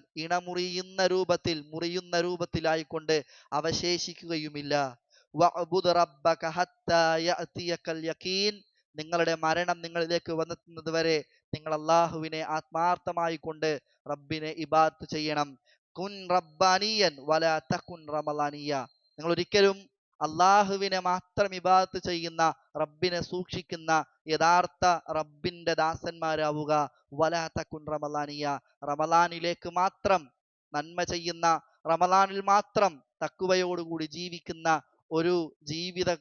മുറിയുന്ന രൂപത്തിലായിക്കൊണ്ട് അവശേഷിക്കുകയുമില്ല. വഅ്ബുദ് റബ്ബക ഹത്താ യഅതിയകൽ യഖീൻ, നിങ്ങളുടെ മരണം നിങ്ങളിലേക്ക് വന്നെത്തുന്നത് വരെ നിങ്ങൾ അള്ളാഹുവിനെ ആത്മാർത്ഥമായി കൊണ്ട് റബ്ബിനെ ഇബാദത്ത് ചെയ്യണം. കുൻ റബ്ബാനിയൻ വലാ തകുൻ റമളാനിയ, നിങ്ങൾ ഒരിക്കലും അള്ളാഹുവിനെ മാത്രം ഇബാദത്ത് ചെയ്യുന്ന, റബ്ബിനെ സൂക്ഷിക്കുന്ന യഥാർത്ഥ റബ്ബിന്റെ ദാസന്മാരാവുക. വലാ തകുൻ റമളാനിയ, റമളാനിലേക്ക് മാത്രം നന്മ ചെയ്യുന്ന, റമളാനിൽ മാത്രം തഖ്വയോടുകൂടി ജീവിക്കുന്ന ഒരു ജീവിതം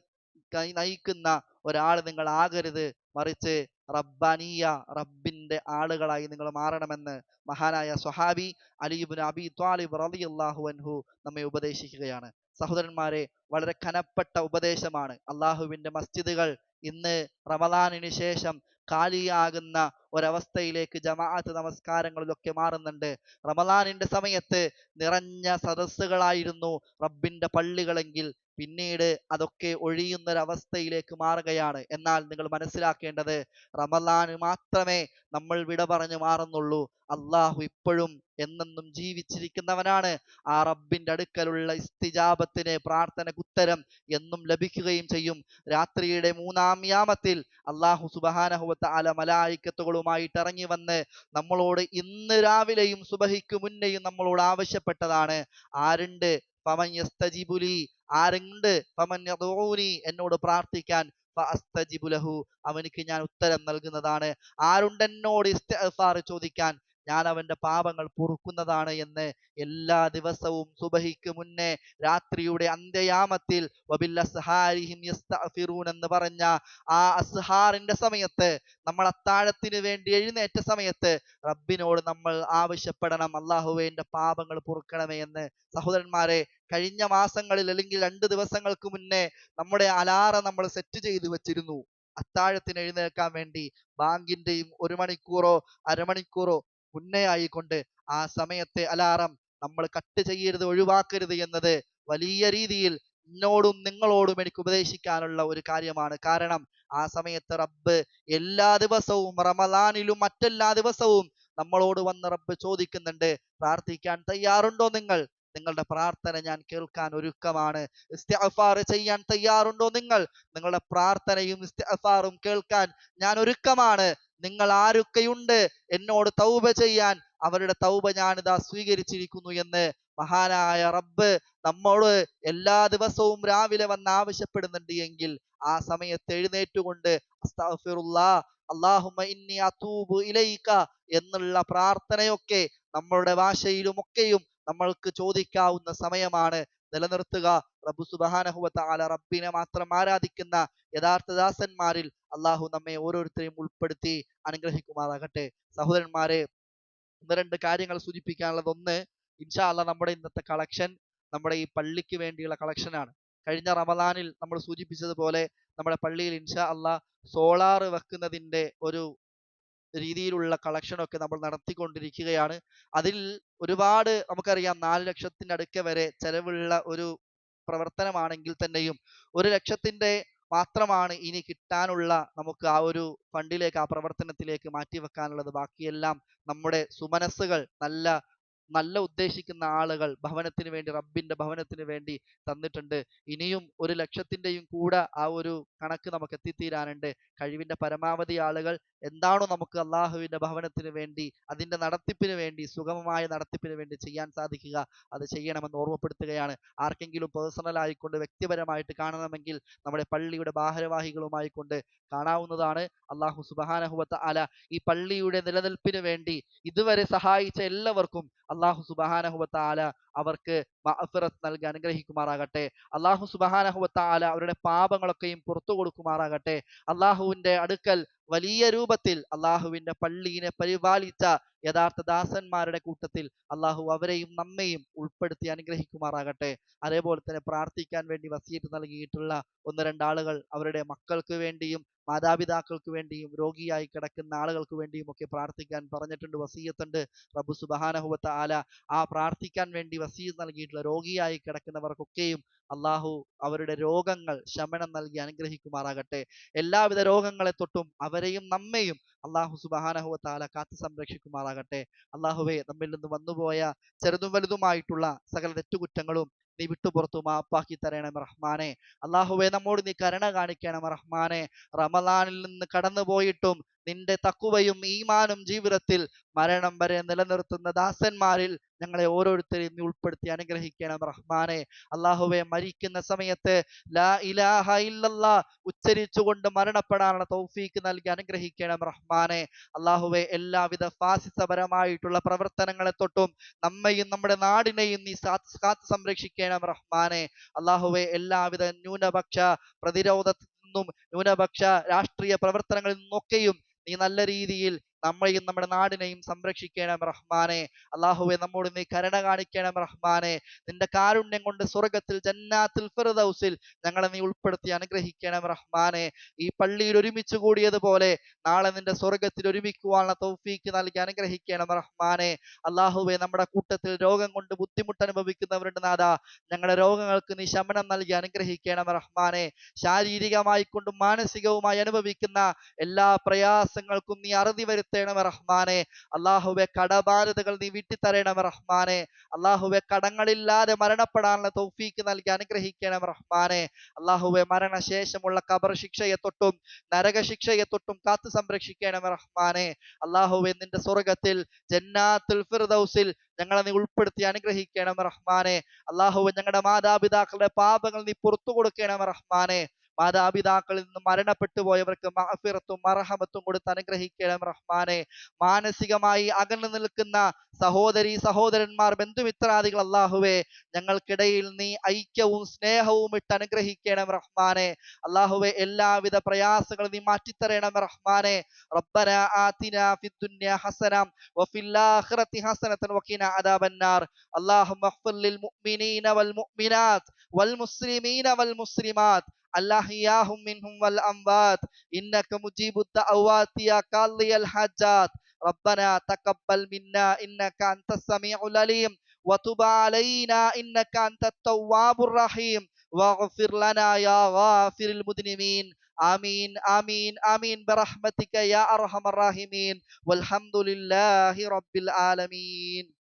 നയിക്കുന്ന ഒരാൾ നിങ്ങൾ ആകരുത്. മറിച്ച് റബ്ബാനിയ, റബ്ബിന്റെ ആളുകളായി നിങ്ങൾ മാറണമെന്ന് മഹാനായ സ്വഹാബി അലി ഇബ്നു അബി ത്വാലിബ് റളിയല്ലാഹു അൻഹു നമ്മെ ഉപദേശിക്കുകയാണ്. സഹോദരന്മാരെ, വളരെ കനപ്പെട്ട ഉപദേശമാണ്. അള്ളാഹുവിന്റെ മസ്ജിദുകൾ ഇന്ന് റമളാനിന് ശേഷം കാലിയാകുന്ന ഒരവസ്ഥയിലേക്ക് ജമാഅത്ത് നമസ്കാരങ്ങളിലൊക്കെ മാറുന്നുണ്ട്. റമളാനിന്റെ സമയത്ത് നിറഞ്ഞ സദസ്സുകളായിരുന്നു റബ്ബിന്റെ പള്ളികളെങ്കിൽ പിന്നീട് അതൊക്കെ ഒഴിയുന്നൊരവസ്ഥയിലേക്ക് മാറുകയാണ്. എന്നാൽ നിങ്ങൾ മനസ്സിലാക്കേണ്ടത്, റമളാന് മാത്രമേ നമ്മൾ വിട പറഞ്ഞു മാറുന്നുള്ളൂ. അള്ളാഹു ഇപ്പോഴും എന്നെന്നും ജീവിച്ചിരിക്കുന്നവനാണ്. ആ റബ്ബിന്റെ അടുക്കലുള്ള ഇസ്തിജാബത്തിന്, പ്രാർത്ഥനയ്ക്ക് ഉത്തരം എന്നും ലഭിക്കുകയും ചെയ്യും. രാത്രിയുടെ 3-ാം യാമത്തിൽ അള്ളാഹു സുബ്ഹാനഹു വ തആല മലായികത്തുകളുമായിട്ട് ഇറങ്ങി വന്ന് നമ്മളോട് ഇന്ന് രാവിലെയും സുബഹിക്ക് മുന്നെയും നമ്മളോട് ആവശ്യപ്പെട്ടതാണ്, ആരുണ്ട് ഫമൻ യസ്തജിബു ലി, ആരുണ്ട് ഫമൻ യദഊനി, എന്നോട് പ്രാർത്ഥിക്കാൻ, ഫഅസ്തജിബു ലഹു, അവനിക്ക് ഞാൻ ഉത്തരം നൽകുന്നതാണ്. ആരുണ്ട് എന്നോട് ഇസ്തിഗ്ഫാർ ചോദിക്കാൻ, ഞാൻ അവന്റെ പാപങ്ങൾ പൊറുക്കുന്നതാണ് എന്ന് എല്ലാ ദിവസവും സുബഹിക്ക് മുന്നേ രാത്രിയുടെ അന്ത്യയാമത്തിൽ വബിൽ അസ്ഹാരിഹിം യസ്തഗ്ഫിറൂൻ എന്ന് പറഞ്ഞ ആ അസ്ഹാറിന്റെ സമയത്ത്, നമ്മൾ അത്താഴത്തിന് വേണ്ടി എഴുന്നേറ്റ സമയത്ത് റബ്ബിനോട് നമ്മൾ ആവശ്യപ്പെടണം, അല്ലാഹുവേ എന്റെ പാപങ്ങൾ പൊറുക്കണമേ എന്ന്. സഹോദരന്മാരെ, കഴിഞ്ഞ മാസങ്ങളിൽ അല്ലെങ്കിൽ 2 ദിവസങ്ങൾക്ക് മുന്നേ നമ്മുടെ അലാറം നമ്മൾ സെറ്റ് ചെയ്തു വെച്ചിരുന്നു അത്താഴത്തിന് എഴുന്നേൽക്കാൻ വേണ്ടി. ബാങ്കിന്റെയും 1 മണിക്കൂറോ അരമണിക്കൂറോ മുന്നേ ആയിക്കൊണ്ട് ആ സമയത്തെ അലാറം നമ്മൾ കട്ട് ചെയ്യരുത്, ഒഴിവാക്കരുത് എന്നത് വലിയ രീതിയിൽ എന്നോടും നിങ്ങളോടും എനിക്ക് ഉപദേശിക്കാനുള്ള ഒരു കാര്യമാണ്. കാരണം ആ സമയത്ത് റബ്ബ് എല്ലാ ദിവസവും, റമദാനിലും മറ്റെല്ലാ ദിവസവും നമ്മളോട് വന്ന് റബ്ബ് ചോദിക്കുന്നുണ്ട്, പ്രാർത്ഥിക്കാൻ തയ്യാറുണ്ടോ നിങ്ങൾ? നിങ്ങളുടെ പ്രാർത്ഥന ഞാൻ കേൾക്കാൻ ഒരുക്കമാണ്. ഇസ്തിഗ്ഫാർ ചെയ്യാൻ തയ്യാറുണ്ടോ നിങ്ങൾ? നിങ്ങളുടെ പ്രാർത്ഥനയും ഇസ്തിഗ്ഫാറും കേൾക്കാൻ ഞാൻ ഒരുക്കമാണ്. നിങ്ങൾ ആരൊക്കെയുണ്ട് എന്നോട് തൗബ ചെയ്യാൻ, അവരുടെ തൗബ ഞാനിതാ സ്വീകരിച്ചിരിക്കുന്നു എന്ന് മഹാനായ റബ്ബ് നമ്മോട് എല്ലാ ദിവസവും രാവിലെ വന്ന് ആവശ്യപ്പെടുന്നുണ്ട് എങ്കിൽ ആ സമയത്ത് എഴുന്നേറ്റുകൊണ്ട് അസ്തഗ്ഫിറുല്ലാ, അല്ലാഹുമ്മ ഇന്നി അതൂബു ഇലൈക എന്നുള്ള പ്രാർത്ഥനയൊക്കെ നമ്മളുടെ ഭാഷയിലുമൊക്കെയും നമ്മൾക്ക് ചോദിക്കാവുന്ന സമയമാണ്. നിലനിർത്തുക. റബ്ബ് സുബ്ഹാനഹു വ തആല, റബ്ബിനെ മാത്രം ആരാധിക്കുന്ന യഥാർത്ഥ ദാസന്മാരിൽ അള്ളാഹു നമ്മെ ഓരോരുത്തരെയും ഉൾപ്പെടുത്തി അനുഗ്രഹിക്കുമാറാകട്ടെ. സഹോദരന്മാരെ, ഒന്ന് രണ്ട് കാര്യങ്ങൾ സൂചിപ്പിക്കാനുള്ളത്. ഒന്ന്, ഇൻഷാ അല്ലാഹ് നമ്മുടെ ഇന്നത്തെ കളക്ഷൻ നമ്മുടെ ഈ പള്ളിക്ക് വേണ്ടിയുള്ള കളക്ഷനാണ്. കഴിഞ്ഞ റമദാനിൽ നമ്മൾ സൂചിപ്പിച്ചതുപോലെ നമ്മുടെ പള്ളിയിൽ ഇൻഷാ അല്ലാഹ് സോളാർ വെക്കുന്നതിന്റെ ഒരു രീതിയിലുള്ള കളക്ഷനൊക്കെ നമ്മൾ നടത്തിക്കൊണ്ടിരിക്കുകയാണ്. അതിൽ ഒരുപാട്, നമുക്കറിയാം, 4 ലക്ഷത്തിന്റെ അടുക്കെ വരെ ചെലവുള്ള ഒരു പ്രവർത്തനമാണെങ്കിൽ തന്നെയും 1 ലക്ഷത്തിന്റെ മാത്രമാണ് ഇനി കിട്ടാനുള്ള നമുക്ക് ആ ഒരു ഫണ്ടിലേക്ക്, ആ പ്രവർത്തനത്തിലേക്ക് മാറ്റിവെക്കാനുള്ളത്. ബാക്കിയെല്ലാം നമ്മുടെ സുമനസ്സുകൾ, നല്ല നല്ല ഉദ്ദേശിക്കുന്ന ആളുകൾ ഭവനത്തിന് വേണ്ടി, റബ്ബിന്റെ ഭവനത്തിന് വേണ്ടി തന്നിട്ടുണ്ട്. ഇനിയും 1 ലക്ഷത്തിന്റെയും കൂടെ ആ ഒരു കണക്ക് നമുക്ക് എത്തിത്തീരാനുണ്ട്. കഴിവിന്റെ പരമാവധി ആളുകൾ എന്താണോ നമുക്ക് അള്ളാഹുവിന്റെ ഭവനത്തിന് വേണ്ടി, അതിന്റെ നടത്തിപ്പിന് വേണ്ടി, സുഗമമായ നടത്തിപ്പിന് വേണ്ടി ചെയ്യാൻ സാധിക്കുക, അത് ചെയ്യണമെന്ന് ഓർമ്മപ്പെടുത്തുകയാണ്. ആർക്കെങ്കിലും പേഴ്സണൽ ആയിക്കൊണ്ട് വ്യക്തിപരമായിട്ട് കാണണമെങ്കിൽ നമ്മുടെ പള്ളിയുടെ ഭാരവാഹികളുമായി കൊണ്ട് കാണാവുന്നതാണ്. അള്ളാഹു സുബ്ഹാനഹു വ തആല ഈ പള്ളിയുടെ നിലനിൽപ്പിന് വേണ്ടി ഇതുവരെ സഹായിച്ച എല്ലാവർക്കും അള്ളാഹു സുബ്ഹാനഹു വ തആല അവർക്ക് മഗ്ഫിറത്ത് നൽകി അനുഗ്രഹിക്കുമാറാകട്ടെ. അള്ളാഹു സുബ്ഹാനഹു വ തആല അവരുടെ പാപങ്ങളൊക്കെയും പുറത്തു കൊടുക്കുമാറാകട്ടെ. അള്ളാഹുവിന്റെ അടുക്കൽ വലിയ രൂപത്തിൽ അള്ളാഹുവിന്റെ പള്ളിയെ പരിപാലിച്ച യഥാർത്ഥ ദാസന്മാരുടെ കൂട്ടത്തിൽ അള്ളാഹു അവരെയും നമ്മെയും ഉൾപ്പെടുത്തി അനുഗ്രഹിക്കുമാറാകട്ടെ. അതേപോലെ തന്നെ പ്രാർത്ഥിക്കാൻ വേണ്ടി വസിയത്ത് നൽകിയിട്ടുള്ള ഒന്ന് രണ്ടാളുകൾ അവരുടെ മക്കൾക്ക് വേണ്ടിയും മാതാപിതാക്കൾക്ക് വേണ്ടിയും രോഗിയായി കിടക്കുന്ന ആളുകൾക്ക് വേണ്ടിയും ഒക്കെ പ്രാർത്ഥിക്കാൻ പറഞ്ഞിട്ടുണ്ട്, വസിയത്തുണ്ട്. റബ്ബ് സുബ്ഹാനഹു വ തആല ആ പ്രാർത്ഥിക്കാൻ വേണ്ടി വസിയത്ത് നൽകിയിട്ടുള്ള രോഗിയായി കിടക്കുന്നവർക്കൊക്കെയും അള്ളാഹു അവരുടെ രോഗങ്ങൾ ശമനം നൽകി അനുഗ്രഹിക്കുമാറാകട്ടെ. എല്ലാവിധ രോഗങ്ങളെ തൊട്ടും അവരെയും നമ്മെയും അള്ളാഹു സുബ്ഹാനഹു വ തആല കാത്തു സംരക്ഷിക്കുമാറാകട്ടെ. അള്ളാഹുവെ, നമ്മിൽ നിന്ന് വന്നുപോയ ചെറുതും വലുതുമായിട്ടുള്ള സകല തെറ്റുകുറ്റങ്ങളും നീ വിട്ടുപുറത്തു മാപ്പാക്കി തരണമേ റഹ്മാനെ. അള്ളാഹുവെ, നമ്മോട് നീ കരുണ കാണിക്കണം റഹ്മാനെ. റമദാനിൽ നിന്ന് കടന്നുപോയിട്ടും നിന്റെ തഖ്വയും ഈമാനും ജീവിതത്തിൽ മരണം വരെ നിലനിർത്തുന്ന ദാസന്മാരിൽ ഞങ്ങളെ ഓരോരുത്തരെയും നീ ഉൾപ്പെടുത്തി അനുഗ്രഹിക്കണം റഹ്മാനെ. അള്ളാഹുവെ, മരിക്കുന്ന സമയത്ത് ലാ ഇലാഹ ഇല്ലല്ലാ ഉച്ചരിച്ചുകൊണ്ട് മരണപ്പെടാനുള്ള തൗഫീക്ക് നൽകി അനുഗ്രഹിക്കണം റഹ്മാനെ. അള്ളാഹുവെ, എല്ലാവിധ ഫാസിസപരമായിട്ടുള്ള പ്രവർത്തനങ്ങളെ തൊട്ടും നമ്മയും നമ്മുടെ നാടിനെയും നീ കാത്തു സംരക്ഷിക്കണം റഹ്മാനെ. അള്ളാഹുവെ, എല്ലാവിധ ന്യൂനപക്ഷ പ്രതിരോധത്തിൽ നിന്നും ന്യൂനപക്ഷ രാഷ്ട്രീയ പ്രവർത്തനങ്ങളിൽ നിന്നൊക്കെയും നീ നല്ല രീതിയിൽ നമ്മളെയും നമ്മുടെ നാടിനെയും സംരക്ഷിക്കണം റഹ്മാനെ. അള്ളാഹുവെ, നമ്മോട് നീ കരുണ കാണിക്കണം റഹ്മാനെ. നിന്റെ കാരുണ്യം കൊണ്ട് സ്വർഗത്തിൽ ജന്നാത്തുൽ ഫിർദൗസിൽ ഞങ്ങളെ നീ ഉൾപ്പെടുത്തി അനുഗ്രഹിക്കണം റഹ്മാനെ. ഈ പള്ളിയിൽ ഒരുമിച്ച് കൂടിയതുപോലെ നാളെ നിന്റെ സ്വർഗത്തിൽ ഒരുമിക്കുവാനുള്ള തൗഫീക്ക് നൽകി അനുഗ്രഹിക്കണം റഹ്മാനെ. അള്ളാഹുവെ, നമ്മുടെ കൂട്ടത്തിൽ രോഗം കൊണ്ട് ബുദ്ധിമുട്ട് അനുഭവിക്കുന്നവരുണ്ട് നാഥ, ഞങ്ങളുടെ രോഗങ്ങൾക്ക് നീ ശമനം നൽകി അനുഗ്രഹിക്കണം റഹ്മാനെ. ശാരീരികമായി കൊണ്ടും മാനസികവുമായി അനുഭവിക്കുന്ന എല്ലാ പ്രയാസങ്ങൾക്കും നീ അറുതി വരുത്തണം റഹ്മാനെ. അള്ളാഹുവെ, കടബാധ്യതകൾ നീ വിട്ടിത്തരണം റഹ്മാനെ. അള്ളാഹുവെ, കടങ്ങളില്ലാതെ മരണപ്പെടാനുള്ള തൗഫീക്ക് നൽകി അനുഗ്രഹിക്കണം റഹ്മാനെ. അള്ളാഹുവെ, മരണശേഷമുള്ള ഖബർ ശിക്ഷയെ തൊട്ടും നരക ശിക്ഷയെ തൊട്ടും കാത്തു സംരക്ഷിക്കണം റഹ്മാനെ. അള്ളാഹുവെ, നിന്റെ സ്വർഗത്തിൽ ജന്നാത്തുൽ ഫിർദൗസിൽ ഞങ്ങളെ നീ ഉൾപ്പെടുത്തി അനുഗ്രഹിക്കണം റഹ്മാനെ. അള്ളാഹുവെ, ഞങ്ങളുടെ മാതാപിതാക്കളുടെ പാപങ്ങൾ നീ പുറത്തു കൊടുക്കണം റഹ്മാനെ. മാതാപിതാക്കളിൽ നിന്ന് മരണപ്പെട്ടു പോയവർക്ക് മഗ്ഫിറത്തും മർഹമത്തും കൊടുത്ത് അനുഗ്രഹിക്കണം റഹ്മാനെ. മാനസികമായി അകന്നു നിൽക്കുന്ന സഹോദരി സഹോദരന്മാർ, ബന്ധുമിത്രാദികൾ, അള്ളാഹുവെ, ഞങ്ങൾക്കിടയിൽ നീ ഐക്യവും സ്നേഹവും ഇട്ട് അനുഗ്രഹിക്കണം റഹ്മാനെ. അള്ളാഹുവെ, എല്ലാവിധ പ്രയാസങ്ങളും നീ മാറ്റിത്തരണം റഹ്മാനെ. റബ്ബന ആതിനാ ഫിദ്ദുനിയ ഹസന വഫിൽ ആഖിറതി ഹസനതൻ വഖിനാ അദാബന്നാർ. അല്ലാഹുമ്മ ഇഗ്ഫിർ ലിൽ മുഅ്മിനീന വൽ മുഅ്മിനാത്ത് വൽ മുസ്ലിമീന വൽ മുസ്ലിമാത്ത് الأحياء منهم والأموات إنك مجيب الدعوات يا قاضي الحاجات. ربنا تقبل منا إنك أنت السميع العليم وتب علينا إنك أنت التواب الرحيم واغفر لنا يا غافر المذنبين. آمين آمين آمين برحمتك يا أرحم الراحمين. والحمد لله رب العالمين.